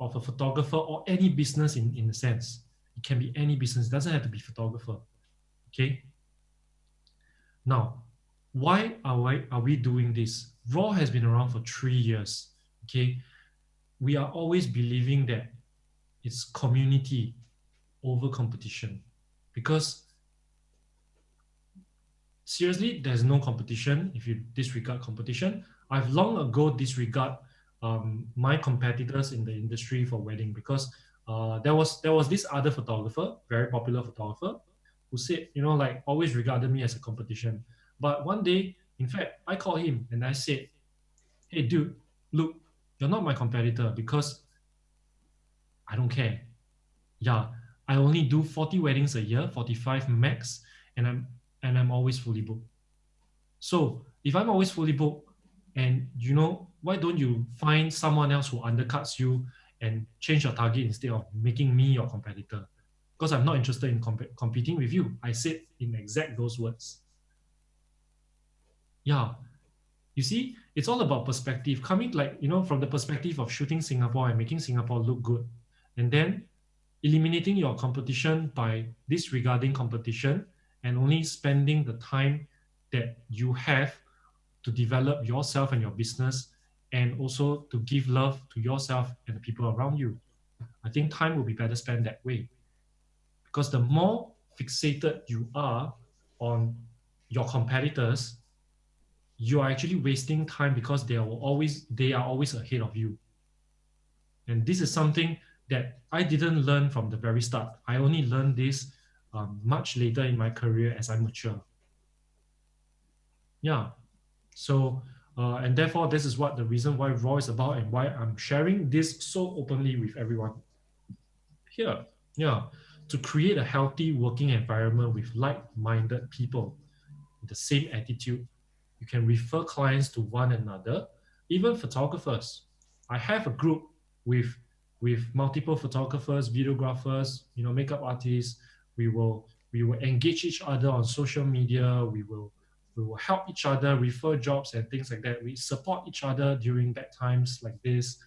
a photographer or any business in a sense. It can be any business. It doesn't have to be photographer. Okay. Now, why are we doing this? Raw has been around for 3 years. Okay. We are always believing that it's community over competition, because seriously, there's no competition if you disregard competition. I've long ago disregard my competitors in the industry for wedding because there was this other photographer, very popular photographer, who said, like always regarded me as a competition. But one day, in fact, I called him and I said, hey dude, look, you're not my competitor because I don't care. Yeah, I only do 40 weddings a year, 45 max, and I'm always fully booked. So if I'm always fully booked And why don't you find someone else who undercuts you and change your target instead of making me your competitor? Because I'm not interested in competing with you. I said in exact those words. Yeah. You see, it's all about perspective. Coming from the perspective of shooting Singapore and making Singapore look good. And then eliminating your competition by disregarding competition and only spending the time that you have to develop yourself and your business, and also to give love to yourself and the people around you. I think time will be better spent that way. Because the more fixated you are on your competitors, you are actually wasting time because they are always ahead of you. And this is something that I didn't learn from the very start. I only learned this much later in my career as I mature. Yeah. So, and therefore, this is what the reason why Raw is about and why I'm sharing this so openly with everyone here. Yeah. To create a healthy working environment with like-minded people with the same attitude. You can refer clients to one another, even photographers. I have a group with multiple photographers, videographers, makeup artists. We will engage each other on social media. We will help each other, refer jobs and things like that. We support each other during bad times like this,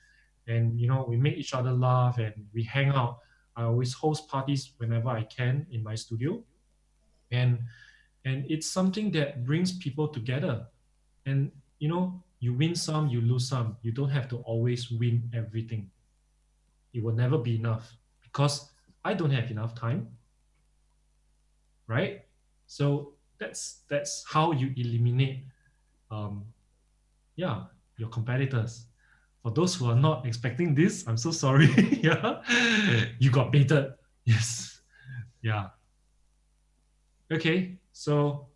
and we make each other laugh and we hang out. I always host parties whenever I can in my studio, and it's something that brings people together. And you win some, you lose some. You don't have to always win everything. It will never be enough because I don't have enough time, right? So that's how you eliminate your competitors. For those who are not expecting this, I'm so sorry. Yeah, you got baited. Yes. Yeah. Okay, so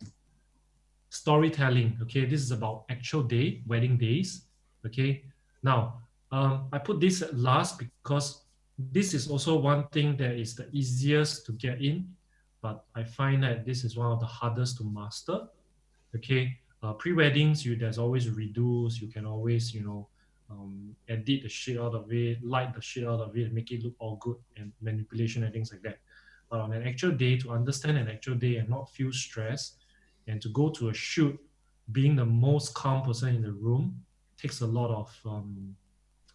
storytelling. Okay, this is about actual day, wedding days. Okay, now I put this at last because this is also one thing that is the easiest to get in, but I find that this is one of the hardest to master. Okay, pre-weddings, there's always redos. You can always edit the shit out of it, light the shit out of it, and make it look all good, and manipulation and things like that. But on an actual day, to understand an actual day and not feel stressed, and to go to a shoot being the most calm person in the room takes a lot of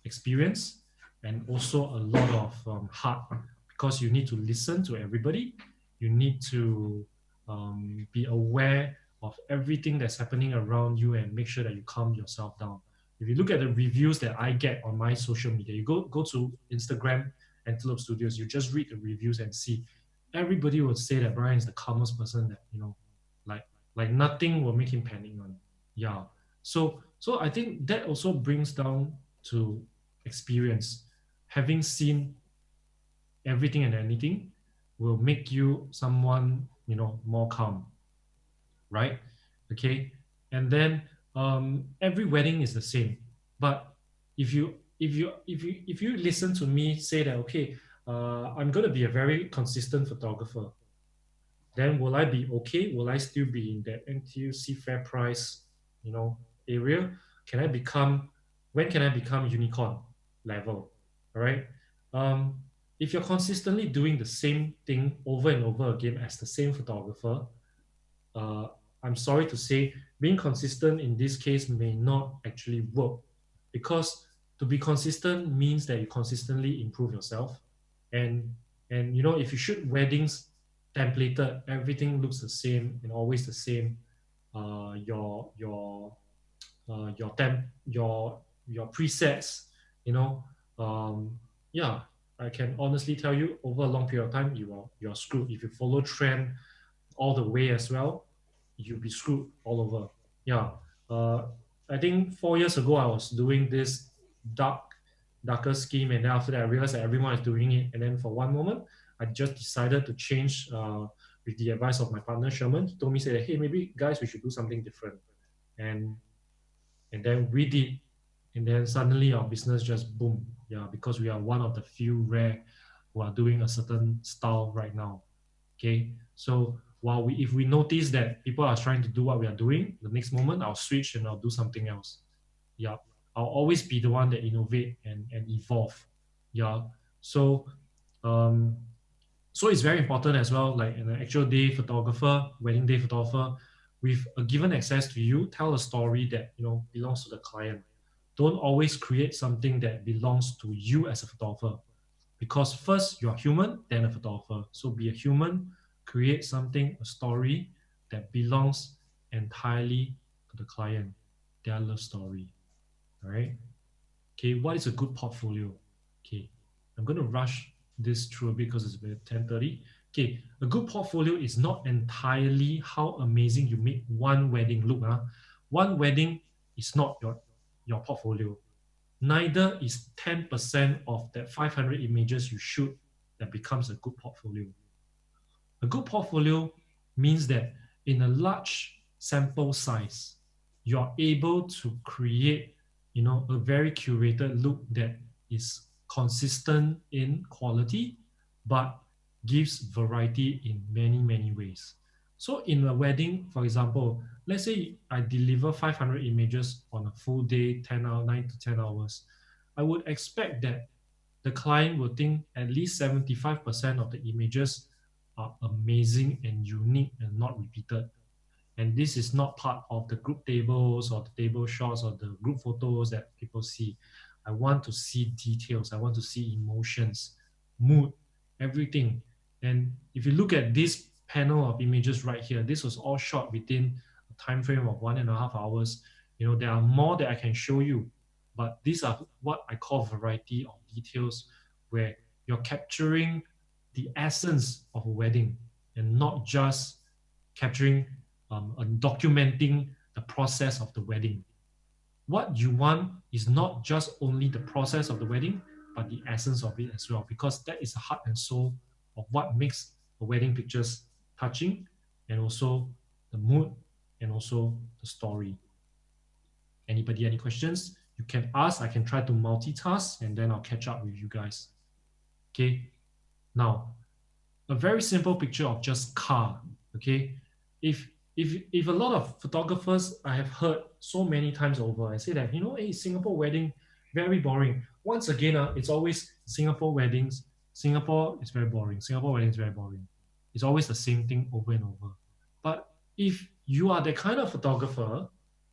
experience and also a lot of heart, because you need to listen to everybody. You need to be aware of everything that's happening around you and make sure that you calm yourself down. If you look at the reviews that I get on my social media, you go to Instagram, Antelope Studios, you just read the reviews and see. Everybody would say that Bryan is the calmest person that, like nothing will make him panic on. Yeah. So I think that also brings down to experience. Having seen everything and anything will make you someone, more calm. Right? Okay. And then every wedding is the same. But if you listen to me say that, okay, I'm going to be a very consistent photographer, then will I be okay? Will I still be in that NTUC fair price, area? When can I become unicorn level? All right. If you're consistently doing the same thing over and over again as the same photographer, I'm sorry to say, being consistent in this case may not actually work, because to be consistent means that you consistently improve yourself. And if you shoot weddings templated, everything looks the same and always the same. Your presets, I can honestly tell you, over a long period of time, you're screwed. If you follow trend all the way as well, you'll be screwed all over. Yeah. I think 4 years ago I was doing this darker scheme, and then after that I realized that everyone is doing it, and then for one moment I just decided to change with the advice of my partner Sherman. He told me, say that, hey, maybe guys, we should do something different. And then we did, and then suddenly our business just boom. Yeah, because we are one of the few rare who are doing a certain style right now. Okay, so if we notice that people are trying to do what we are doing, the next moment I'll switch and I'll do something else. Yeah, I'll always be the one that innovate and evolve. Yeah, so um, so it's very important as well, like an actual day photographer, wedding day photographer, with a given access to you, tell a story that belongs to the client. Don't always create something that belongs to you as a photographer, because first you're human, then a photographer. So be a human, create something, a story that belongs entirely to the client, their love story. All right. Okay, what is a good portfolio? Okay, I'm going to rush this through a bit because it's about 10:30. Okay, a good portfolio is not entirely how amazing you make one wedding look. One wedding is not your portfolio. Neither is 10% of that 500 images you shoot that becomes a good portfolio. A good portfolio means that in a large sample size, you are able to create, a very curated look that is consistent in quality, but gives variety in many, many ways. So in a wedding, for example, let's say I deliver 500 images on a full day, 10 hours, 9 to 10 hours. I would expect that the client will think at least 75% of the images are amazing and unique and not repeated. And this is not part of the group tables or the table shots or the group photos that people see. I want to see details. I want to see emotions, mood, everything. And if you look at this panel of images right here, this was all shot within a time frame of 1.5 hours. There are more that I can show you, but these are what I call variety of details, where you're capturing the essence of a wedding and not just capturing and documenting the process of the wedding. What you want is not just only the process of the wedding, but the essence of it as well, because that is the heart and soul of what makes the wedding pictures touching, and also the mood, and also the story. Anybody, any questions? You can ask. I can try to multitask, and then I'll catch up with you guys. Okay. Now, a very simple picture of just car. Okay. If a lot of photographers I have heard so many times over, I say that, hey, Singapore wedding, very boring. Once again, it's always Singapore weddings. Singapore is very boring. Singapore wedding is very boring. It's always the same thing over and over. But if you are the kind of photographer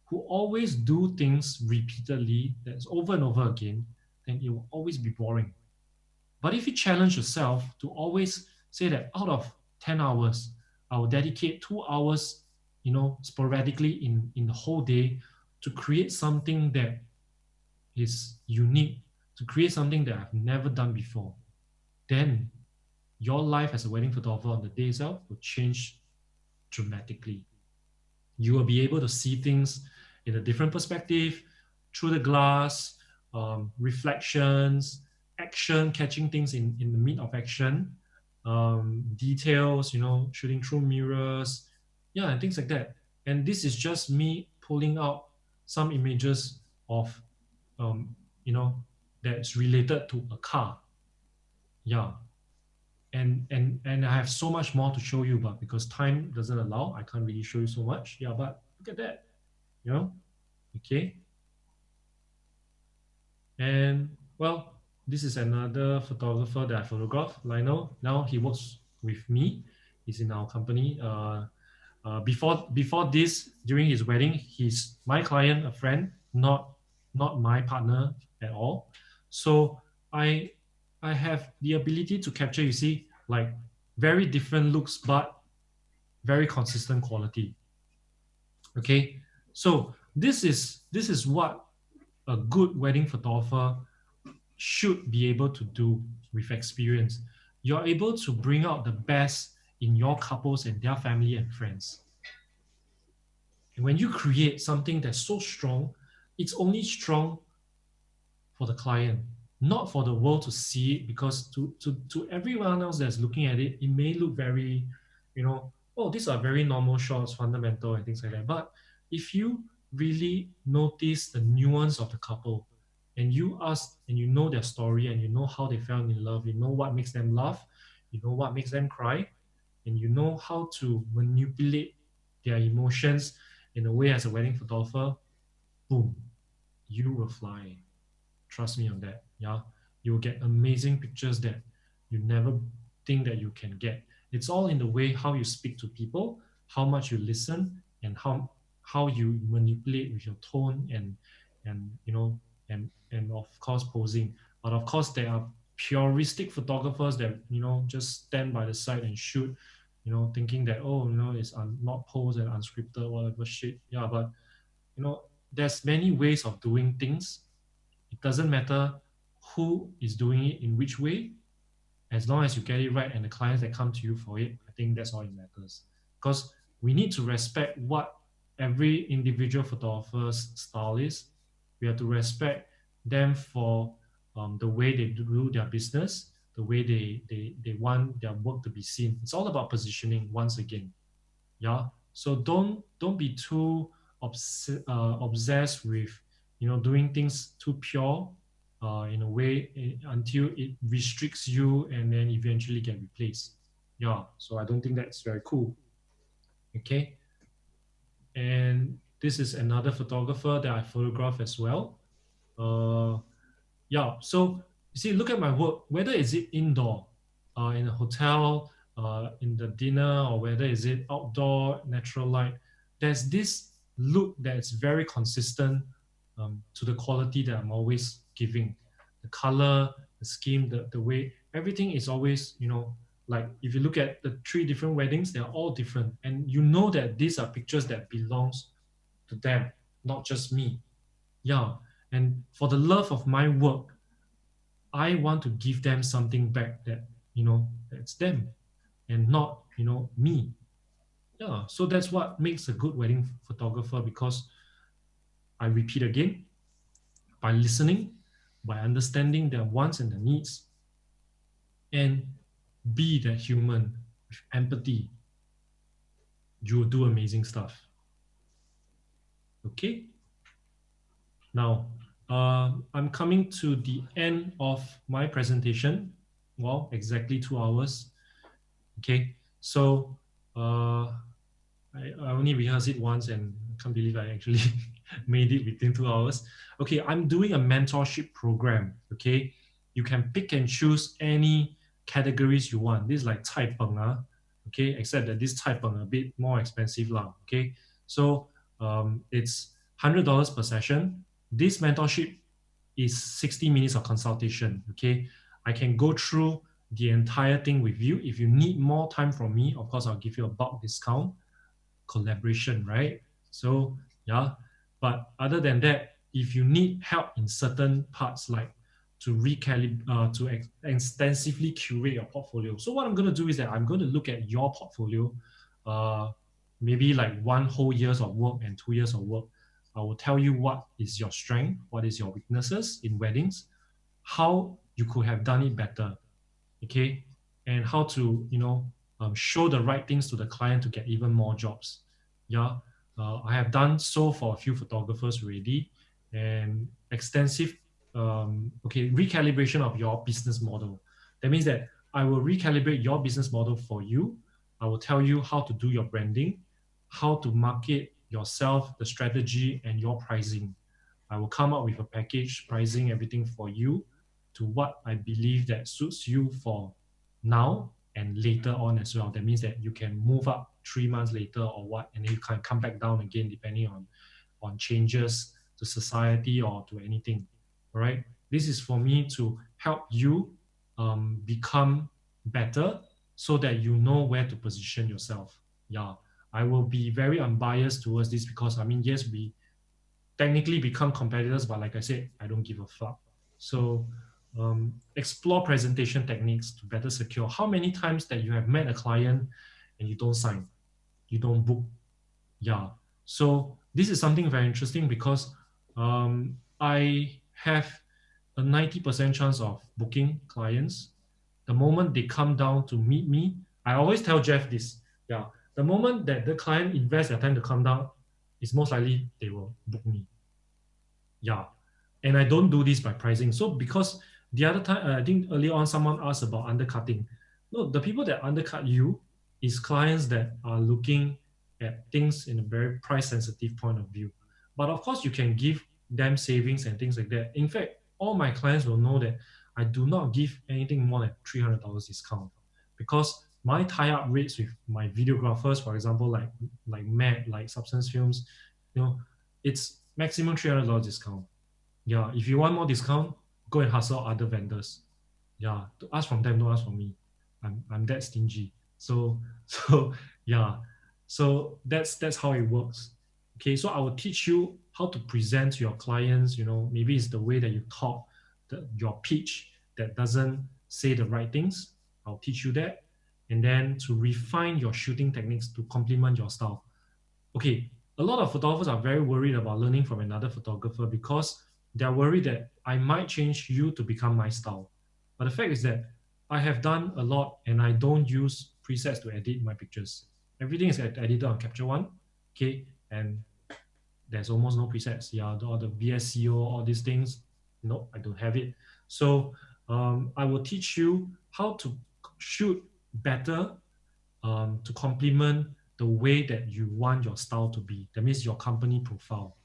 who always do things repeatedly, that's over and over again, then it will always be boring. But if you challenge yourself to always say that out of 10 hours, I will dedicate 2 hours, sporadically in the whole day to create something that is unique, to create something that I've never done before, then your life as a wedding photographer on the day itself will change dramatically. You will be able to see things in a different perspective, through the glass, reflections, action, catching things in the mid of action, details, shooting through mirrors, and things like that. And this is just me pulling out some images of, that's related to a car. Yeah. And I have so much more to show you, but because time doesn't allow, I can't really show you so much. Yeah, but look at that, okay. And well, this is another photographer that I photographed, Lionel. Now he works with me. He's in our company. Before this, during his wedding, he's my client, a friend, not my partner at all. So I have the ability to capture, you see, like very different looks, but very consistent quality. Okay, so this is what a good wedding photographer should be able to do with experience. You're able to bring out the best in your couples and their family and friends. And when you create something that's so strong, it's only strong for the client, not for the world to see it, because to everyone else that's looking at it, it may look very, oh, these are very normal shots, fundamental and things like that. But if you really notice the nuance of the couple, and you ask and you know their story, and you know how they fell in love, you know what makes them laugh, you know what makes them cry, and you know how to manipulate their emotions in a way as a wedding photographer, boom, you will fly. Trust me on that. Yeah, you will get amazing pictures that you never think that you can get. It's all in the way how you speak to people, how much you listen, and how you manipulate with your tone and you know and of course posing. But of course there are puristic photographers that just stand by the side and shoot, thinking that it's not posed and unscripted, whatever shit. Yeah, but there's many ways of doing things. It doesn't matter who is doing it in which way, as long as you get it right and the clients that come to you for it. I think that's all it matters. Because we need to respect what every individual photographer's style is. We have to respect them for the way they do their business, the way they want their work to be seen. It's all about positioning once again. Yeah. So don't be too obsessed with doing things too pure in a way until it restricts you and then eventually get replaced. Yeah. So I don't think that's very cool. Okay. And this is another photographer that I photograph as well. Yeah. So you see, look at my work. Whether is it indoor, in a hotel, in the dinner, or whether is it outdoor, natural light, there's this look that's very consistent to the quality that I'm always giving. The color, the scheme, the way, everything is always, like if you look at the 3 different weddings, they're all different. And you know that these are pictures that belongs to them, not just me. Yeah. And for the love of my work, I want to give them something back that, that's them and not, me. Yeah. So that's what makes a good wedding photographer, because I repeat again, by listening, by understanding their wants and their needs, and be that human with empathy, you will do amazing stuff. Okay. Now, I'm coming to the end of my presentation. Well, exactly 2 hours. Okay, so I only rehearsed it once and I can't believe I actually made it within 2 hours. Okay, I'm doing a mentorship program. Okay, you can pick and choose any categories you want. This is like Cai Peng, okay, except that this Cai Peng a bit more expensive lah. Okay, so it's $100 per session. This mentorship is 60 minutes of consultation. Okay, I can go through the entire thing with you. If you need more time from me, of course, I'll give you a bulk discount. Collaboration, right? So yeah, but other than that, if you need help in certain parts, like to extensively curate your portfolio. So what I'm going to do is that I'm going to look at your portfolio, maybe like 1 whole years of work and 2 years of work. I will tell you what is your strength, what is your weaknesses in weddings, how you could have done it better, okay, and how to show the right things to the client to get even more jobs. Yeah, I have done so for a few photographers already, and extensive recalibration of your business model. That means that I will recalibrate your business model for you. I will tell you how to do your branding, how to market yourself, the strategy, and your pricing. I will come up with a package, pricing, everything for you to what I believe that suits you for now and later on as well. That means that you can move up 3 months later or what, and then you can come back down again depending on changes to society or to anything. All right. This is for me to help you become better so that you know where to position yourself. Yeah. I will be very unbiased towards this because, yes, we technically become competitors, but like I said, I don't give a fuck. So explore presentation techniques to better secure. How many times that you have met a client and you don't sign, you don't book? Yeah. So this is something very interesting because I have a 90% chance of booking clients. The moment they come down to meet me, I always tell Jeff this. Yeah. The moment that the client invests their time to come down, it's most likely they will book me. Yeah. And I don't do this by pricing. So because the other time, I think earlier on, someone asked about undercutting. No, the people that undercut you is clients that are looking at things in a very price sensitive point of view. But of course, you can give them savings and things like that. In fact, all my clients will know that I do not give anything more than $300 discount, because my tie-up rates with my videographers, for example, like Matt, like Substance Films, it's maximum $300 discount. Yeah, if you want more discount, go and hustle other vendors. Yeah, to ask from them, don't ask from me. I'm that stingy. So so yeah, so that's how it works. Okay, so I will teach you how to present to your clients. Maybe it's the way that you talk, your pitch that doesn't say the right things. I'll teach you that, and then to refine your shooting techniques to complement your style. Okay, a lot of photographers are very worried about learning from another photographer because they're worried that I might change you to become my style. But the fact is that I have done a lot and I don't use presets to edit my pictures. Everything is edited on Capture One, okay, and there's almost no presets. Yeah, all the VSCO, all these things, no, I don't have it. So I will teach you how to shoot better to complement the way that you want your style to be. That means your company profile.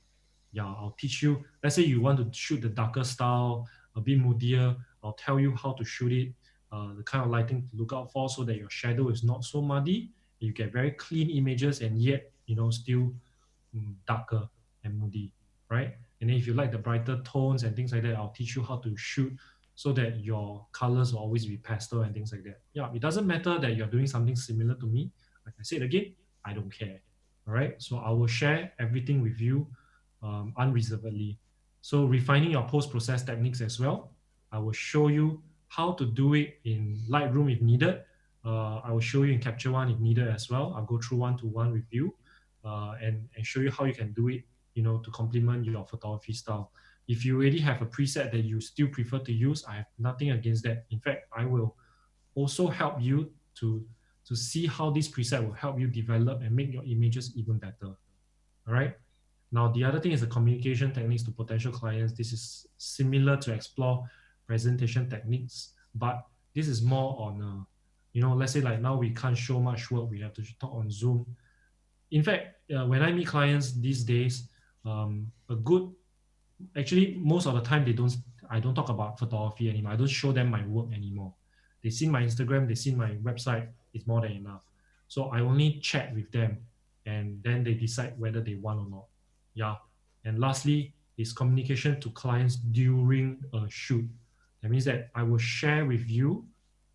Yeah, I'll teach you. Let's say you want to shoot the darker style, a bit moodier. I'll tell you how to shoot it, the kind of lighting to look out for, so that your shadow is not so muddy. You get very clean images, and yet still darker and moody, right? And then if you like the brighter tones and things like that, I'll teach you how to shoot so that your colors will always be pastel and things like that. Yeah, it doesn't matter that you're doing something similar to me. Like I said again, I don't care. All right, so I will share everything with you unreservedly. So refining your post-process techniques as well. I will show you how to do it in Lightroom if needed. I will show you in Capture One if needed as well. I'll go through one-to-one with you and show you how you can do it, to complement your photography style. If you already have a preset that you still prefer to use, I have nothing against that. In fact, I will also help you to see how this preset will help you develop and make your images even better. All right. Now, the other thing is the communication techniques to potential clients. This is similar to explore presentation techniques, but this is more on, let's say like now we can't show much work. We have to talk on Zoom. In fact, when I meet clients these days, actually most of the time I don't talk about photography anymore. I don't show them my work anymore. They see my Instagram, they see my website, it's more than enough. So I only chat with them and then they decide whether they want or not. Yeah. And lastly is communication to clients during a shoot. That means that I will share with you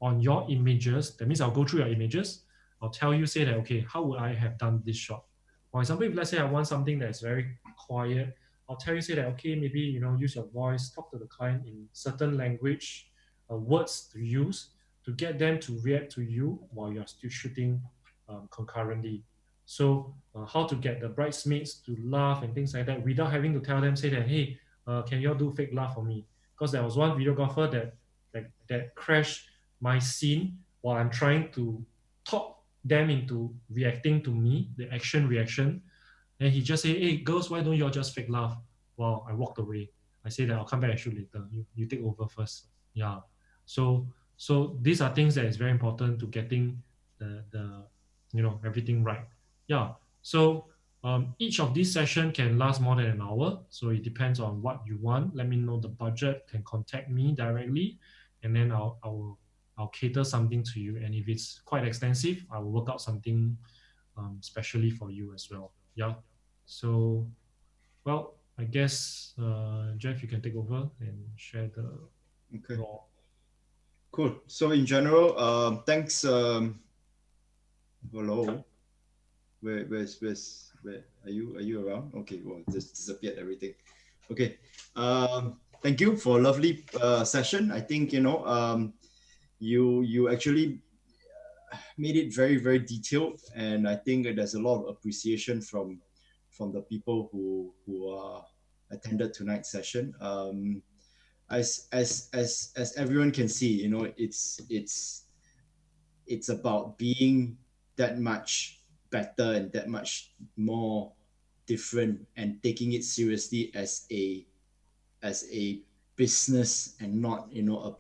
on your images. That means I'll go through your images. I'll tell you, say that, okay, how would I have done this shot? For example, if let's say I want something that's very quiet, I'll tell you, say that, okay, maybe, use your voice, talk to the client in certain language, words to use to get them to react to you while you're still shooting concurrently. So how to get the bridesmaids to laugh and things like that without having to tell them, say that, hey, can you all do fake laugh for me? Because there was one videographer that crashed my scene while I'm trying to talk them into reacting to me, the action reaction. And he just said, hey, girls, why don't you all just fake laugh? Well, I walked away. I said that I'll come back and shoot later. You take over first. Yeah. So these are things that is very important to getting the everything right. Yeah. So each of these session can last more than an hour. So it depends on what you want. Let me know the budget. Can contact me directly, and then I'll cater something to you. And if it's quite extensive, I will work out something specially for you as well. Yeah. So, well, I guess Jeff, you can take over and share the raw. Cool. So in general, thanks. Hello. Where are you around? Okay, well, just disappeared everything. Okay. Thank you for a lovely session. I think you actually made it very, very detailed, and I think there's a lot of appreciation from the people who attended tonight's session. As everyone can see, it's about being that much better and that much more different, and taking it seriously as a business and not a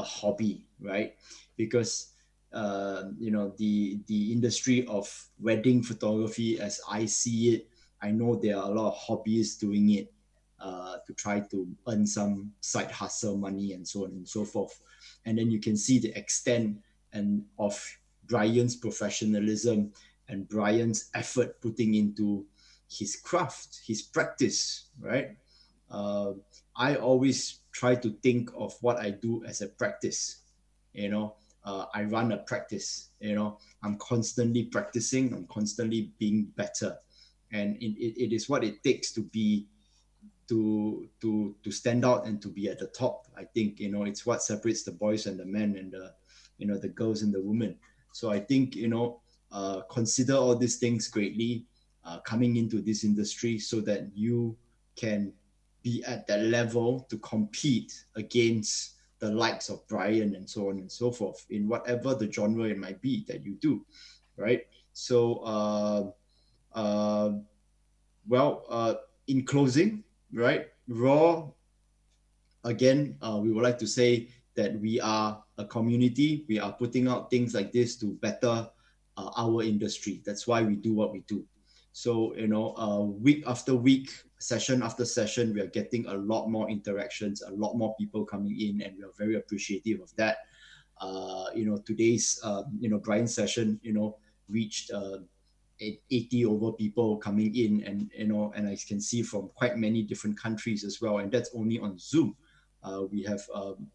hobby, right? Because the industry of wedding photography, as I see it, I know there are a lot of hobbyists doing it. to try to earn some side hustle money and so on and so forth. And then you can see the extent and of Bryan's professionalism and Bryan's effort putting into his craft, his practice, right? I always try to think of what I do as a practice. I run a practice. I'm constantly practicing. I'm constantly being better, and it is what it takes to be to stand out and to be at the top. I think it's what separates the boys and the men, and the girls and the women. So I think consider all these things greatly coming into this industry, so that you can be at that level to compete against the likes of Bryan and so on and so forth in whatever the genre it might be that you do, right? So in closing, right, Raw, again, we would like to say that we are a community. We are putting out things like this to better our industry. That's why we do what we do. So, week after week, session after session, we are getting a lot more interactions, a lot more people coming in, and we are very appreciative of that. Today's, Bryan session, reached 80 over people coming in, and I can see from quite many different countries as well, and that's only on Zoom. We have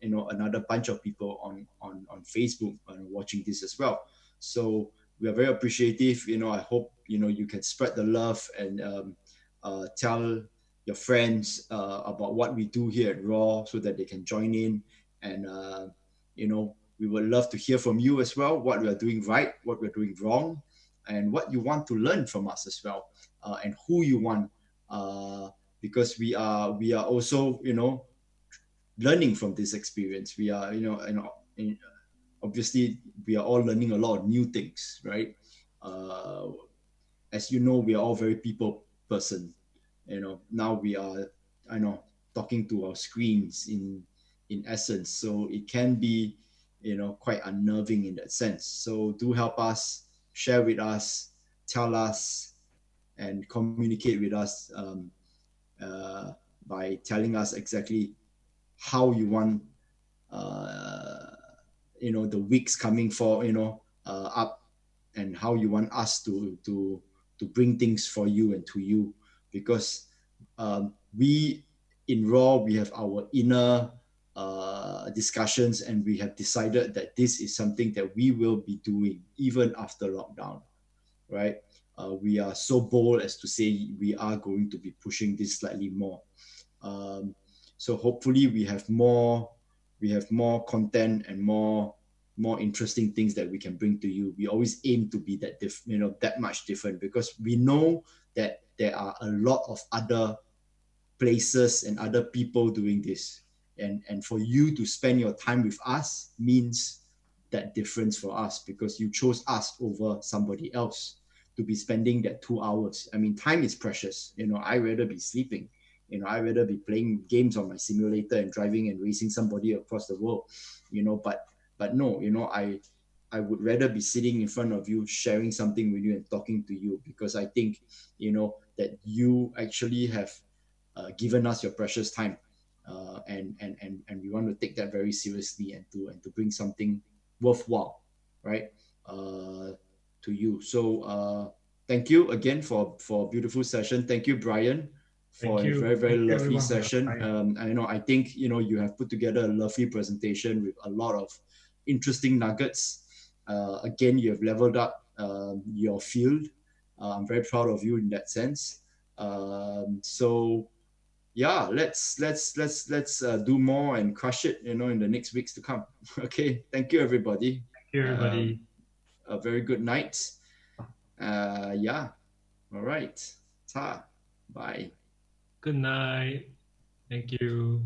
another bunch of people on Facebook watching this as well. So we are very appreciative. I hope you can spread the love and tell your friends about what we do here at Raw, so that they can join in. And we would love to hear from you as well, what we are doing right, what we're doing wrong, and what you want to learn from us as well, and who you want, because we are also learning from this experience. We are obviously we are all learning a lot of new things, right? As you know, we are all very people person. Now we are talking to our screens in essence, so it can be quite unnerving in that sense. So do help us, share with us, tell us, and communicate with us by telling us exactly how you want the weeks coming for up, and how you want us to bring things for you and to you, because we in Raw, we have our inner discussions, and we have decided that this is something that we will be doing even after lockdown, right? We are so bold as to say we are going to be pushing this slightly more. So hopefully we have more content and more interesting things that we can bring to you. We always aim to be that much different, because we know that there are a lot of other places and other people doing this, and for you to spend your time with us means that difference for us, because you chose us over somebody else to be spending that 2 hours. I mean, time is precious. I'd rather be sleeping. I'd rather be playing games on my simulator and driving and racing somebody across the world. But no, I would rather be sitting in front of you, sharing something with you and talking to you, because I think that you actually have given us your precious time, and we want to take that very seriously, and to bring something worthwhile, right, to you. So thank you again for a beautiful session. Thank you, Bryan, for a very, very lovely session. I think you have put together a lovely presentation with a lot of interesting nuggets. Again, you have leveled up your field. I'm very proud of you in that sense. So yeah, let's do more and crush it in the next weeks to come. Okay, thank you, everybody. Thank you, everybody. A very good night. Yeah, all right. Ta. Bye. Good night. Thank you.